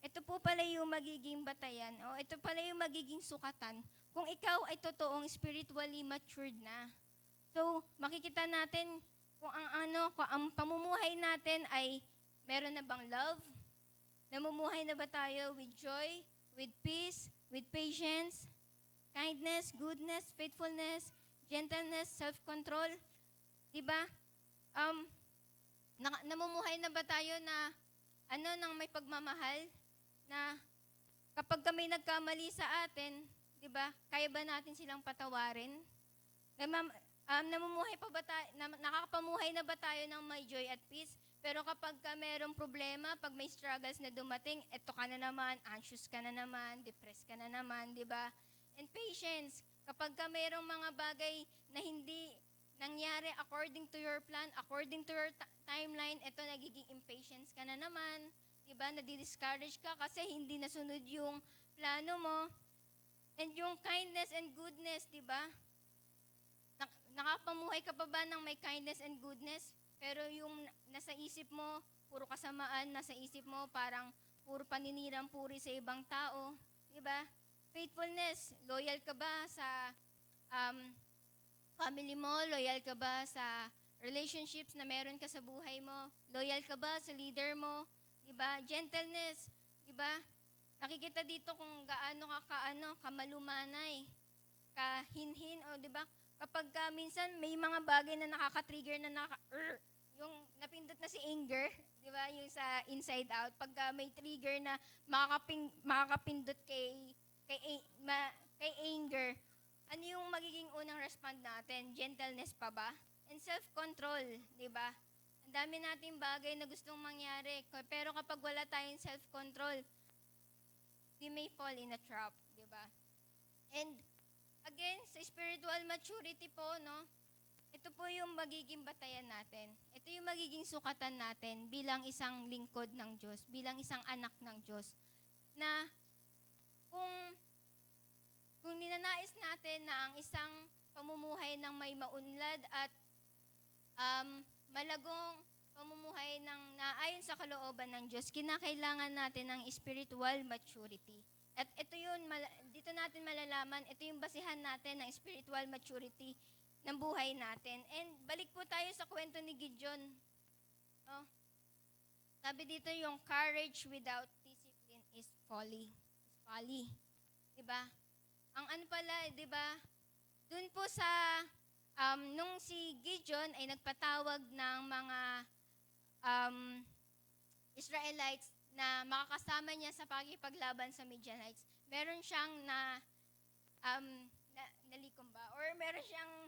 ito po pala yung magiging batayan o ito pala yung magiging sukatan kung ikaw ay totoong spiritually matured na. So, makikita natin kung ang pamumuhay natin ay meron na bang love? Namumuhay na ba tayo with joy, with peace, with patience, kindness, goodness, faithfulness, gentleness, self-control? Diba? Namumuhay na ba tayo na nang may pagmamahal? Na kapag kami nagkamali sa atin, diba, kaya ba natin silang patawarin? Namumuhay pa ba tayo, nakakapamuhay na ba tayo ng may joy at peace? Pero kapag merong problema, pag may struggles na dumating, eto ka na naman, anxious ka na naman, depressed ka na naman, di ba? And patience, kapag merong mga bagay na hindi nangyari according to your plan, according to your timeline, eto nagiging impatience ka na naman, di ba? Nadi-discourage ka kasi hindi nasunod yung plano mo. And yung kindness and goodness, di ba? Nakapamuhay ka pa ba ng may kindness and goodness? Pero yung nasa isip mo, puro kasamaan, nasa isip mo, parang puro paninirang puri sa ibang tao. Diba? Faithfulness, loyal ka ba sa family mo? Loyal ka ba sa relationships na meron ka sa buhay mo? Loyal ka ba sa leader mo? Diba? Gentleness, diba? Nakikita dito kung gaano kamalumanay, kahinhin, o diba? Kapag minsan may mga bagay na nakaka-trigger na yung napindot na si anger, di ba? Yung sa inside out. Pag may trigger na makakapindot kay anger, ano yung magiging unang respond natin? Gentleness pa ba? And self-control, di ba? Ang dami nating bagay na gustong mangyari. Pero kapag wala tayong self-control, we may fall in a trap, di ba? And again, sa spiritual maturity po, no? Ito po yung magiging batayan natin. Ito yung magiging sukatan natin bilang isang lingkod ng Diyos, bilang isang anak ng Diyos. Na kung ninanais natin na ang isang pamumuhay ng may maunlad at malagong pamumuhay ng naayon sa kalooban ng Diyos, kinakailangan natin ng spiritual maturity. At ito yun, dito natin malalaman, ito yung basihan natin ng spiritual maturity ng buhay natin. And balik po tayo sa kwento ni Gideon. Oh. Sabi dito yung courage without discipline is folly. Is folly. Diba? Ang pala, diba? Dun po sa, nung si Gideon ay nagpatawag ng mga Israelites na makakasama niya sa pakikipaglaban sa Midianites, meron siyang nalikom ba? Or meron siyang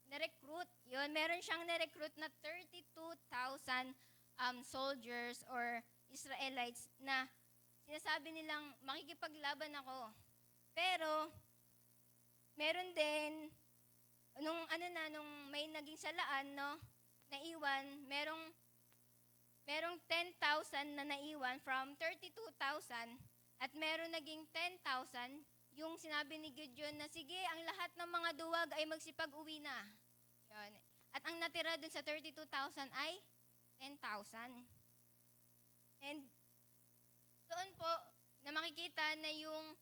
na-recruit. Yun, meron siyang na-recruit na 32,000 soldiers or Israelites na sinasabi nilang makikipaglaban ako. Pero meron din nung may naging salaan, no, naiwan, merong 10,000 na naiwan from 32,000 at meron naging 10,000 yung sinabi ni Gideon na sige, ang lahat ng mga duwag ay magsipag-uwi na. Yun. At ang natira dun sa 32,000 ay 10,000. And doon po na makikita na yung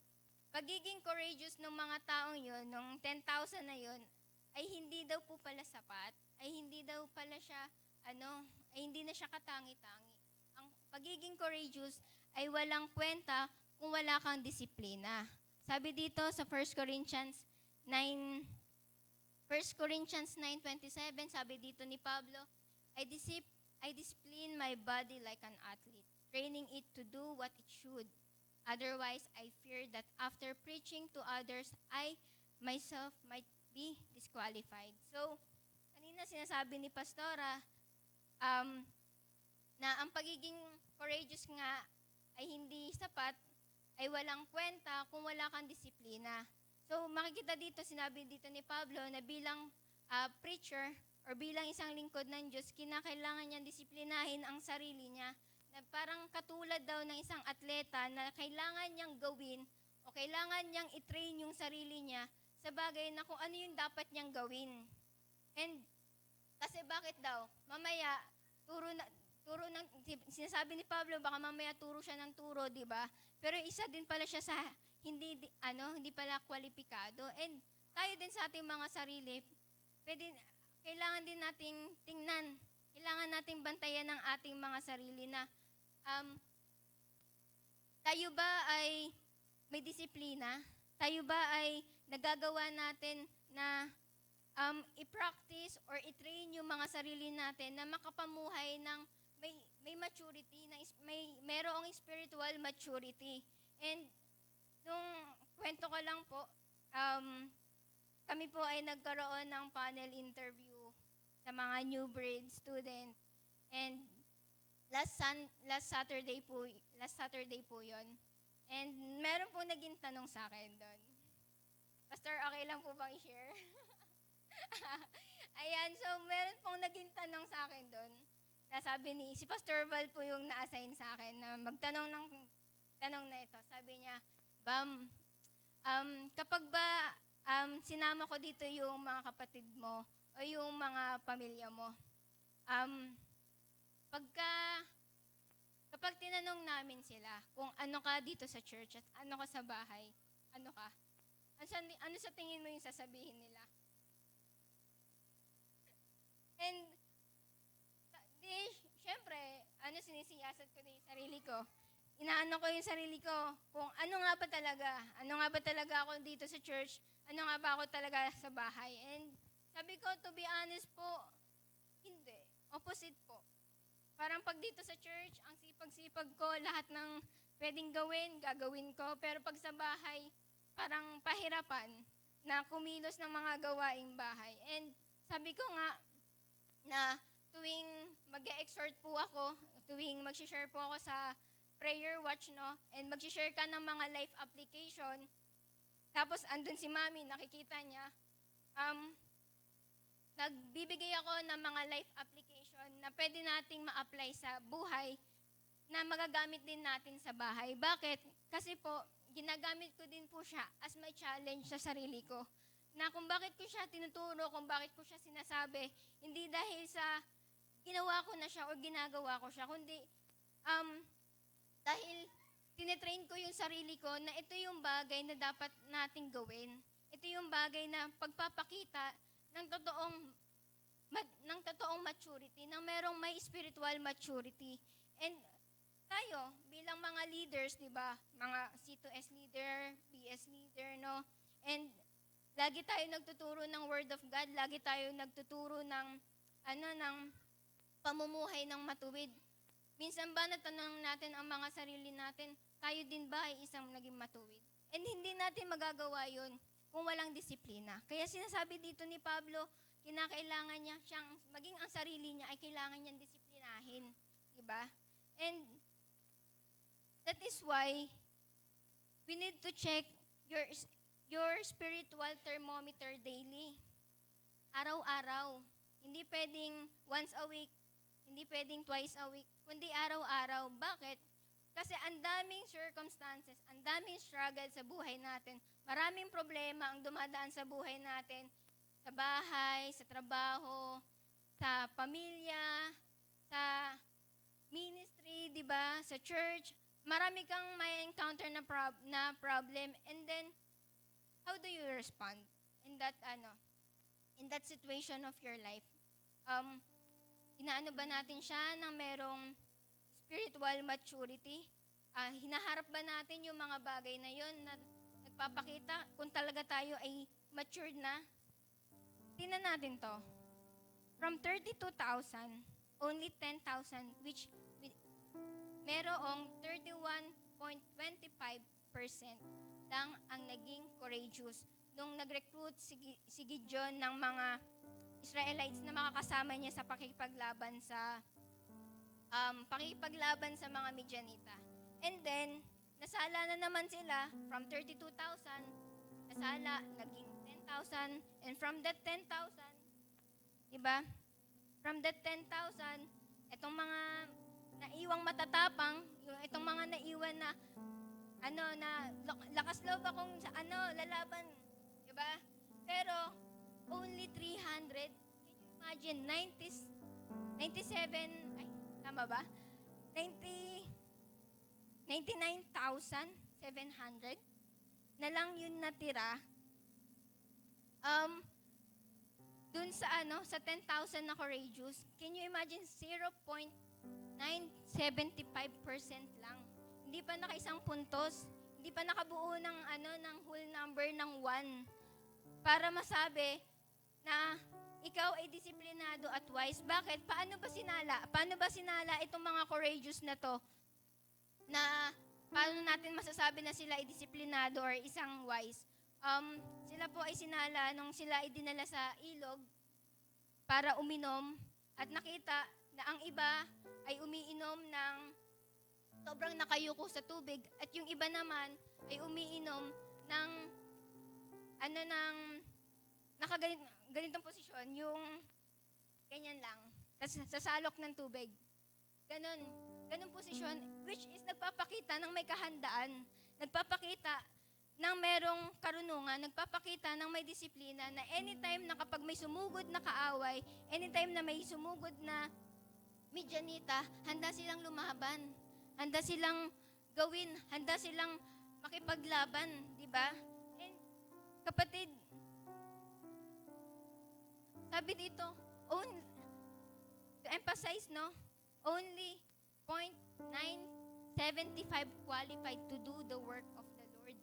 pagiging courageous ng mga taong yun, ng 10,000 na yun, ay hindi daw po pala sapat, ay hindi daw pala siya, ay hindi na siya katangi-tangi. Ang pagiging courageous ay walang kwenta kung wala kang disiplina. Sabi dito sa 1 Corinthians 9:27, sabi dito ni Pablo, I discipline my body like an athlete, training it to do what it should. Otherwise, I fear that after preaching to others, I myself might be disqualified. So, kanina sinasabi ni Pastora na ang pagiging courageous nga ay hindi sapat, ay walang kwenta kung wala kang disiplina. So, makikita dito, sinabi dito ni Pablo na bilang preacher or bilang isang lingkod ng Diyos, kinakailangan niyang disiplinahin ang sarili niya na parang katulad daw ng isang atleta na kailangan niyang gawin o kailangan niyang i-train yung sarili niya sa bagay na kung ano yung dapat niyang gawin. And kasi bakit daw? Mamaya, sinasabi ni Pablo, baka mamaya turo siya ng turo, di ba? Pero isa din pala siya sa hindi pala kwalipikado. And tayo din sa ating mga sarili, kailangan din nating tingnan, kailangan nating bantayan ang ating mga sarili na tayo ba ay may disiplina? Tayo ba ay nagagawa natin na i-practice or i-train yung mga sarili natin na makapamuhay ng may maturity, merong spiritual maturity. And nung kwento ko lang po, kami po ay nagkaroon ng panel interview sa mga new breed student. And last Saturday po yon. And meron po naging tanong sa akin doon. Pastor, okay lang po bang i-share? Ayan, so meron pong naging tanong sa akin doon. Sabi si Pastor Val po yung na-assign sa akin na magtanong ng tanong na ito. Sabi niya, Bam, kapag ba sinama ko dito yung mga kapatid mo o yung mga pamilya mo, kapag tinanong namin sila kung ano ka dito sa church at ano ka sa bahay, ano ka? Ano sa tingin mo yung sasabihin nila? And, syempre, sinisiyasat ko na yung sarili ko. Inaano ko yung sarili ko kung ano nga ba talaga ako dito sa church, ano nga ba ako talaga sa bahay. And sabi ko, to be honest po, hindi. Opposite po. Parang pag dito sa church, ang sipag-sipag ko, lahat ng pwedeng gagawin ko. Pero pag sa bahay, parang pahirapan na kumilos ng mga gawaing bahay. And sabi ko nga, na tuwing mag-e-exhort po ako, tuwing mag-share po ako sa prayer watch, no? And mag-share ka ng mga life application. Tapos andun si Mami, nakikita niya. Nagbibigay ako ng mga life application na pwede nating ma-apply sa buhay na magagamit din natin sa bahay. Bakit? Kasi po, ginagamit ko din po siya as my challenge sa sarili ko. Na kung bakit ko siya tinuturo, kung bakit ko siya sinasabi, hindi dahil sa ginawa ko na siya o ginagawa ko siya, kundi dahil tinetrain ko yung sarili ko na ito yung bagay na dapat nating gawin. Ito yung bagay na pagpapakita ng totoong maturity, ng merong may spiritual maturity. And tayo, bilang mga leaders, di ba? Mga C2S leader, PS leader, no? And lagi tayo nagtuturo ng Word of God, lagi tayo nagtuturo ng pamumuhay ng matuwid. Minsan ba natanong natin ang mga sarili natin, tayo din ba ay isang naging matuwid? And hindi natin magagawa yun kung walang disiplina. Kaya sinasabi dito ni Pablo, kinakailangan niya maging ang sarili niya ay kailangan niyang disiplinahin. Diba? And that is why we need to check your spiritual thermometer daily. Araw-araw. Hindi pwedeng once a week, hindi pwedeng twice a week, kundi araw-araw. Bakit? Kasi ang daming circumstances, ang daming struggle sa buhay natin. Maraming problema ang dumadaan sa buhay natin. Sa bahay, sa trabaho, sa pamilya, sa ministry, di ba? Sa church. marami kang may encounter na problem, and then how do you respond in that situation of your life? Inaano ba natin siya ng merong spiritual maturity? Hinaharap ba natin yung mga bagay na yon na nagpapakita kung talaga tayo ay matured na? Tingnan natin to. From 32,000, only 10,000, which merong 31.25% lang ang naging courageous nung nag-recruit si Gideon ng mga Israelites na makakasama niya sa pakikipaglaban sa mga Midianita. And then, nasala na naman sila from 32,000, nasala, naging 10,000, and from that 10,000, diba? From that 10,000, itong mga naiwang matatapang, itong mga naiwan na lakas loob akong lalaban, diba? Pero only 300, can you imagine, 97, tama ba? 99,700 na lang yun natira. Dun sa sa 10,000 na courageous, can you imagine 0.975% lang. Hindi pa nakaisang puntos, hindi pa nakabuo ng ng whole number ng 1 para masabi na ikaw ay disiplinado at wise. Bakit? Paano ba sinala itong mga courageous na to? Na paano natin masasabi na sila ay disiplinado or isang wise? Sila po ay sinala nung sila ay dinala sa ilog para uminom at nakita na ang iba ay umiinom ng sobrang nakayuko sa tubig at yung iba naman ay umiinom ng ganitong posisyon, yung ganyan lang, sa salok ng tubig. Ganun posisyon, which is nagpapakita ng may kahandaan, nagpapakita ng merong karunungan, nagpapakita ng may disiplina na anytime na kapag may sumugod na kaaway, anytime na may sumugod na Midianita, handa silang lumaban, handa silang gawin, handa silang makipaglaban, di ba? And kapatid, sabi dito, to emphasize, no? Only 0.975 qualified to do the work of the Lord.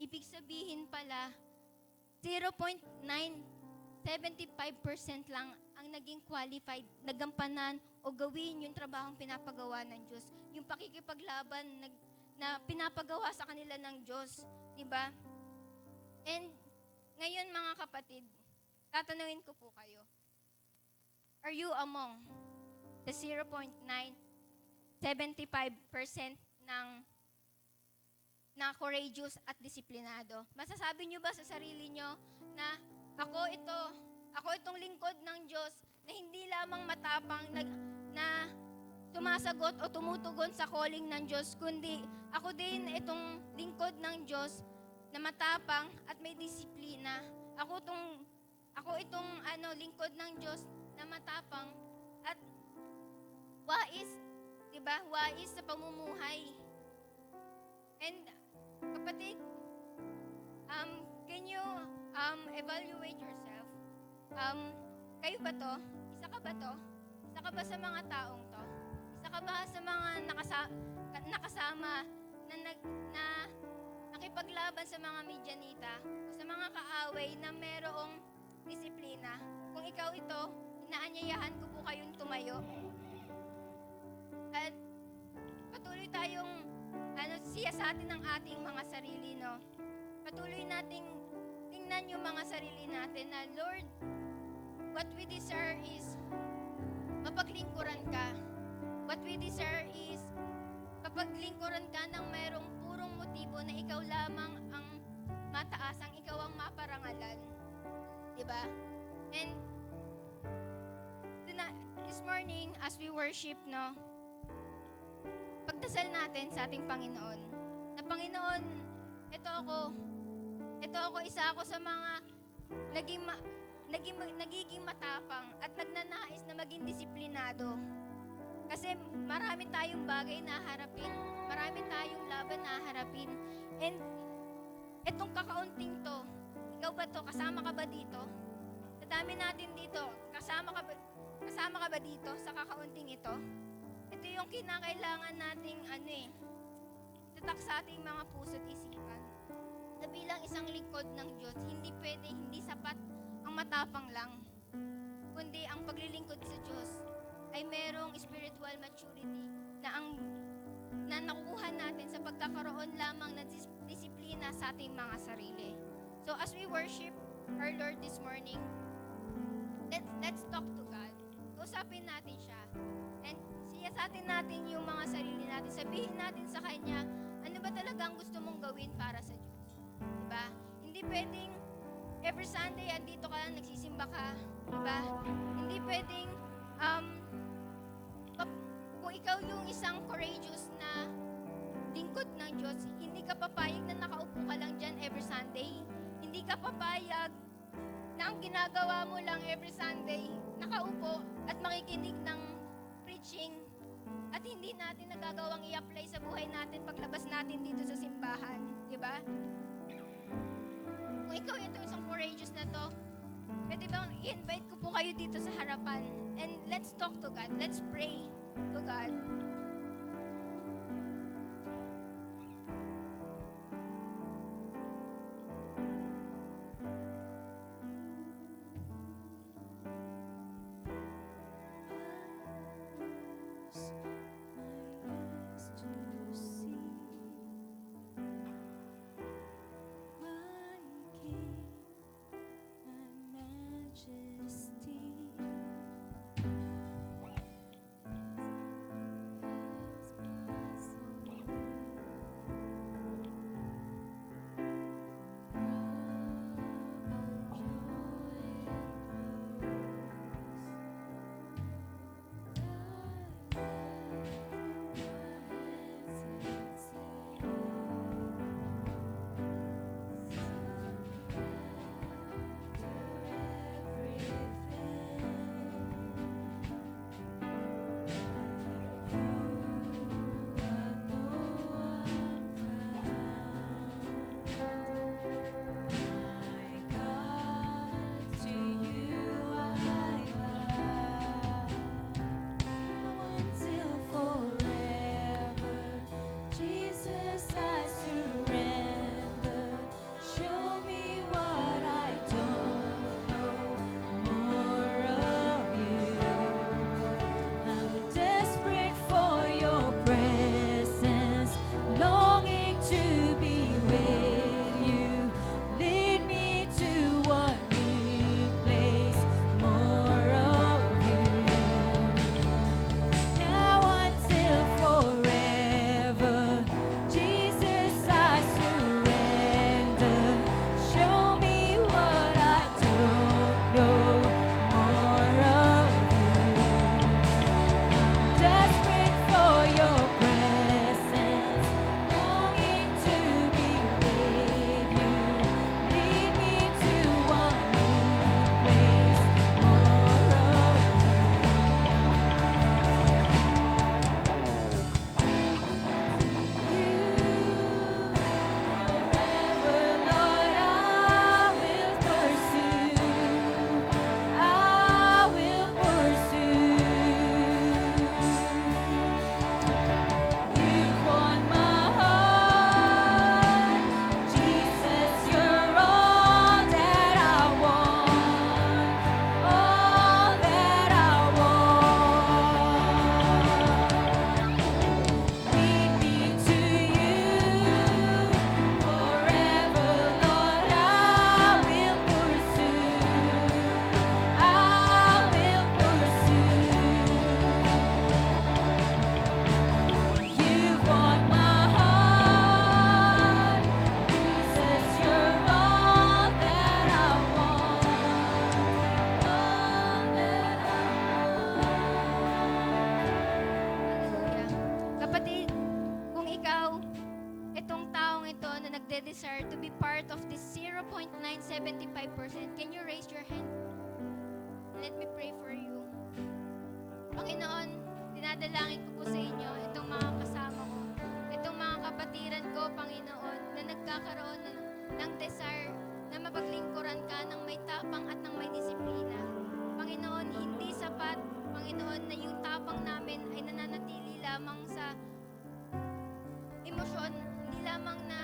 Ibig sabihin pala, 0.975% lang ang naging qualified, nagampanan o gawin yung trabahong pinapagawa ng Diyos. Yung pakikipaglaban na pinapagawa sa kanila ng Diyos. Diba? And ngayon mga kapatid, tatanungin ko po kayo, are you among the 0.975% na courageous at disiplinado? Masasabi nyo ba sa sarili nyo na ako itong lingkod ng Diyos na hindi lamang matapang na sumasagot o tumutugon sa calling ng Diyos, kundi ako din itong lingkod ng Diyos na matapang at may disiplina. Ako itong lingkod ng Diyos na matapang at wais, 'di ba? Wais sa pamumuhay. And kapatid, can you evaluate yourself? Kayo ba to? Isa ka ba to? Isa ka ba sa mga taong to? Isa ka ba sa mga nakasama na nakipaglaban sa mga Midianita o sa mga kaaway na merong disiplina? Kung ikaw ito, inaanyayahan ko po kayong tumayo. At patuloy tayong siyasatin ng ating mga sarili, no? Patuloy nating tingnan yung mga sarili natin na, Lord, what we desire is mapaglingkuran ka. What we desire is mapaglingkuran ka ng mayroong purong motibo na ikaw lamang ang mataasang, ikaw ang maparangalan. Diba? And this morning, as we worship, no, pagdasal natin sa ating Panginoon. Na Panginoon, ito ako, isa ako sa mga nagiging matapang at nagnanais na maging disiplinado. Kasi marami tayong bagay na harapin. Marami tayong laban na harapin. And etong kakaunting to, ikaw ba to? Kasama ka ba dito? Sa dami natin dito, kasama ka ba dito sa kakaunting ito? Ito yung kinakailangan nating itatak sa ating mga puso't isipan. Na bilang isang lingkod ng Diyos, hindi sapat ang matapang lang, kundi ang paglilingkod sa Diyos ay merong spiritual maturity na nakukuha natin sa pagkakaroon lamang ng disiplina sa ating mga sarili. So as we worship our Lord this morning, let's talk to God. Usapin natin siya. And siyasatin natin yung mga sarili natin. Sabihin natin sa Kanya, ano ba talagang gusto mong gawin para sa Diyos? Diba? Hindi pwedeng every Sunday andito ka lang, nagsisimba ka. Diba? Hindi pwedeng kung ikaw yung isang courageous na lingkod ng Diyos, hindi ka papayag na nakaupo ka lang dyan every Sunday. Hindi ka papayag na ang ginagawa mo lang every Sunday, nakaupo at makikinig ng preaching at hindi natin nagagawang i-apply sa buhay natin paglabas natin dito sa simbahan. Diba? Kung ikaw ito isang courageous na to, pwede bang i-invite ko po kayo dito sa harapan and let's talk to God. Let's pray to God. nagde-desire to be part of this 0.975%, can you raise your hand? Let me pray for you. Panginoon, dinadalangin ko po sa inyo, itong mga kasama ko, itong mga kapatiran ko, Panginoon, na nagkakaroon ng desire na mapaglingkuran ka ng may tapang at ng may disiplina. Panginoon, hindi sapat, Panginoon, na yung tapang namin ay nananatili lamang sa emosyon, hindi lamang na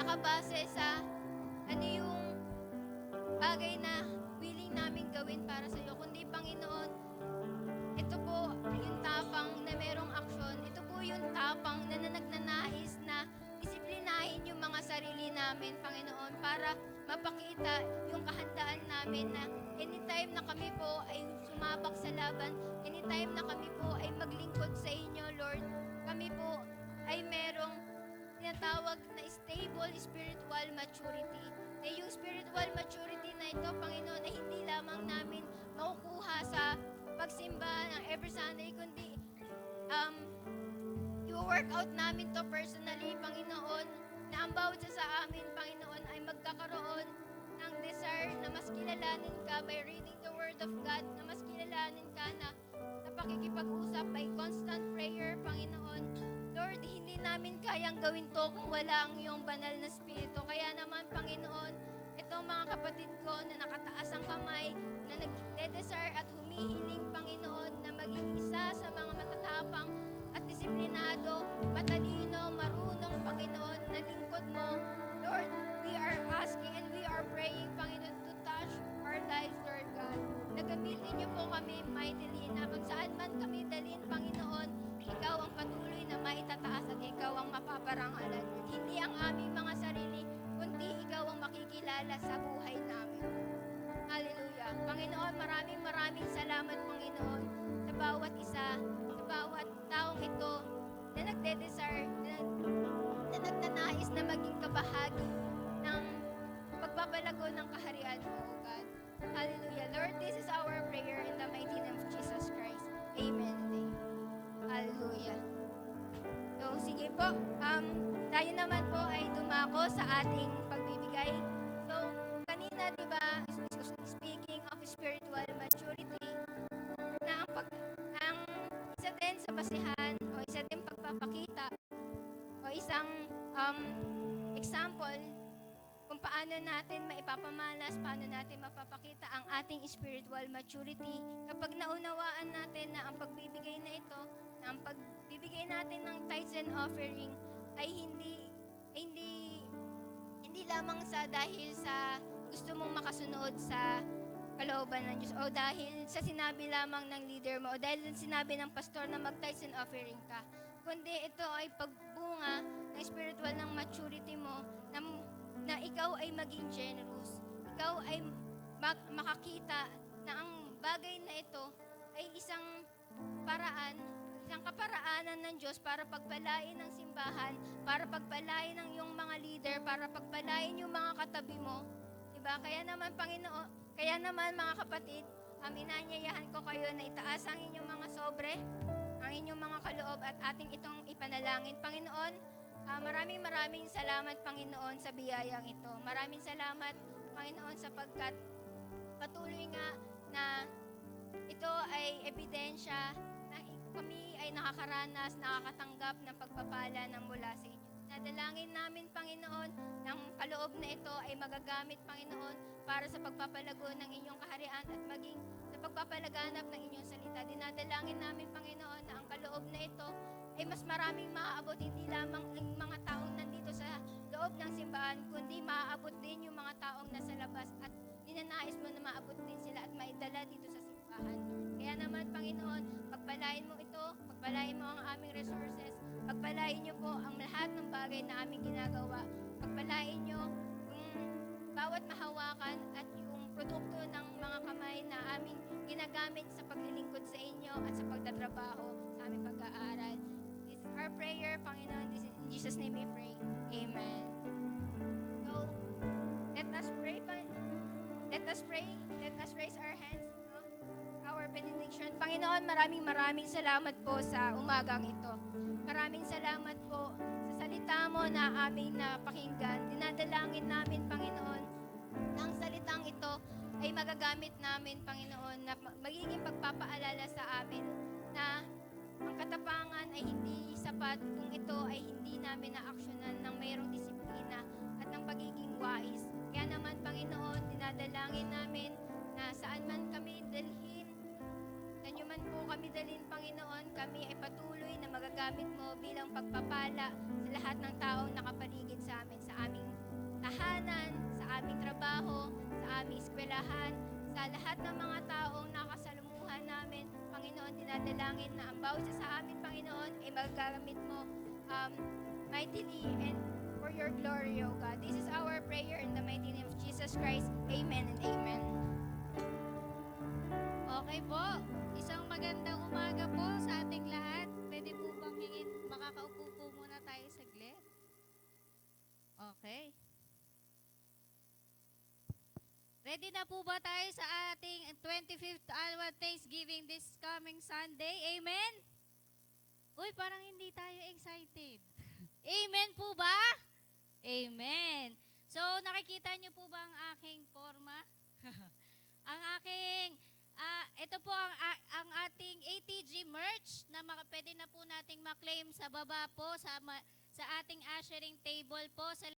nakabase sa ano yung bagay na willing namin gawin para sa iyo, kundi Panginoon, ito po yung tapang na merong aksyon, ito po yung tapang na nagnanais na disiplinahin yung mga sarili namin, Panginoon, para mapakita yung kahandaan namin na anytime na kami po ay sumabak sa laban, anytime na kami po ay maglingkod sa inyo, Lord, kami po ay merong tinatawag na stable spiritual maturity. Na yung spiritual maturity na ito, Panginoon, ay hindi lamang namin makukuha sa pagsimba ng every Sunday, kundi i-workout namin to personally, Panginoon, na ang bawat isa sa amin, Panginoon, ay magkakaroon ng desire na mas kilalanin ka by reading the Word of God, na mas kilalanin ka na pakikipag-usap by constant prayer, Panginoon. Lord, hindi namin kayang gawin to kung wala ang iyong banal na spirito. Kaya naman, Panginoon, itong mga kapatid ko na nakataas ang kamay, na nagde-desire at humihiling, Panginoon, na maging isa sa mga matatapang at disiplinado, matalino, marunong, Panginoon, na lingkod mo. Lord, we are asking and we are praying, Panginoon, to touch our lives, Lord God. Nagamitin niyo po kami mightily na kung saan man kami dalhin, Panginoon, ikaw ang patuloy na maitataas at ikaw ang mapaparangalan. Hindi ang aming mga sarili, kundi ikaw ang makikilala sa buhay namin. Hallelujah. Panginoon, maraming salamat, Panginoon, sa bawat isa, sa bawat taong ito na nagde-desire, na nagnanais na maging kabahagi ng pagpapalago ng kaharian mo, O God. Hallelujah. Lord, this is our prayer in the mighty name of Jesus Christ. Amen. Hallelujah. So, sige po. Tayo naman po ay dumako sa ating pagbibigay. So, kanina, di ba, speaking of spiritual maturity, na ang isa din sa basihan o isa din pagpapakita o isang example kung paano natin maipapamalas, paano natin mapapakita ang ating spiritual maturity kapag naunawaan natin na ang pagbibigay na ito, na ang pagbibigay natin ng tithes and offering ay hindi lamang sa dahil sa gusto mong makasunod sa kalooban ng Diyos o dahil sa sinabi lamang ng leader mo o dahil sinabi ng pastor na mag-tithes and offering ka, kundi ito ay pagbunga ng spiritual ng maturity mo na ikaw ay maging generous. Ikaw ay makakita na ang bagay na ito ay isang kaparaanan ng Diyos para pagpalain ng simbahan, para pagpalain ng iyong mga leader, para pagpalain yung mga katabi mo. Diba? Kaya naman, Panginoon, mga kapatid, inanyayahan ko kayo na itaas ang inyong mga sobre, ang inyong mga kaloob at ating itong ipanalangin. Panginoon, maraming salamat, Panginoon, sa biyayang ito. Maraming salamat, Panginoon, sapagkat patuloy nga na ito ay ebidensya na kami ay nakakaranas, nakakatanggap ng pagpapala ng mula sa inyo. Nadalangin namin, Panginoon, ng kaloob na ito ay magagamit, Panginoon, para sa pagpapalago ng inyong kaharian at maging sa pagpapalaganap ng inyong salita. Dinadalangin namin, Panginoon, na ang kaloob na ito ay mas maraming maaabot, hindi lamang ang mga taong nandito sa loob ng simbahan, kundi maaabot din yung mga taong nasa labas at ninanais mo na maabot din sila at maidala dito sa simbahan. Kaya naman, Panginoon, pagpalain mo ito, pagpalain mo ang aming resources, pagpalain niyo po ang lahat ng bagay na aming ginagawa, pagpalain niyo yung bawat mahawakan at yung produkto ng mga kamay na aming ginagamit sa paglilingkod sa inyo at sa pagtatrabaho sa aming pag-aaral. This is our prayer, Panginoon. This is in Jesus' name we pray. Amen. So, let us pray. Let us pray. Let us raise our hands. Our benediction. Panginoon, maraming salamat po sa umagang ito. Maraming salamat po sa salita mo na aming napakinggan. Dinadalangin namin, Panginoon, na ang salitang ito ay magagamit namin, Panginoon, na magiging pagpapaalala sa amin na ang katapangan ay hindi sapat kung ito ay hindi namin na-aksyonan ng mayroong disiplina at ng pagiging wais. Kaya naman, Panginoon, dinadalangin namin na saan man kami dalhin, saan nyo man po kami dalhin, Panginoon, kami ay patuloy na magagamit mo bilang pagpapala sa lahat ng taong nakapaligid sa amin, sa aming tahanan, sa aming trabaho, sa aming eskwelahan, sa lahat ng mga taong nakasalumuhan namin. Panginoon, dinadalangin na ang bawat isa sa amin, Panginoon, ay magagamit mo mightily and for your glory, O God. This is our prayer in the mighty name of Jesus Christ. Amen and amen. Okay po. Isang magandang umaga po sa ating lahat. Pwede po bang hingin, makakaupo po muna tayo saglit? Okay. Ready na po ba tayo sa ating 25th annual Thanksgiving this coming Sunday? Amen? Uy, parang hindi tayo excited. Amen po ba? Amen. So, nakikita niyo po ba ang aking forma? Ang aking, ito po ang ating ATG merch na pwede na po nating maklaim sa baba po, sa ating ushering table po, sa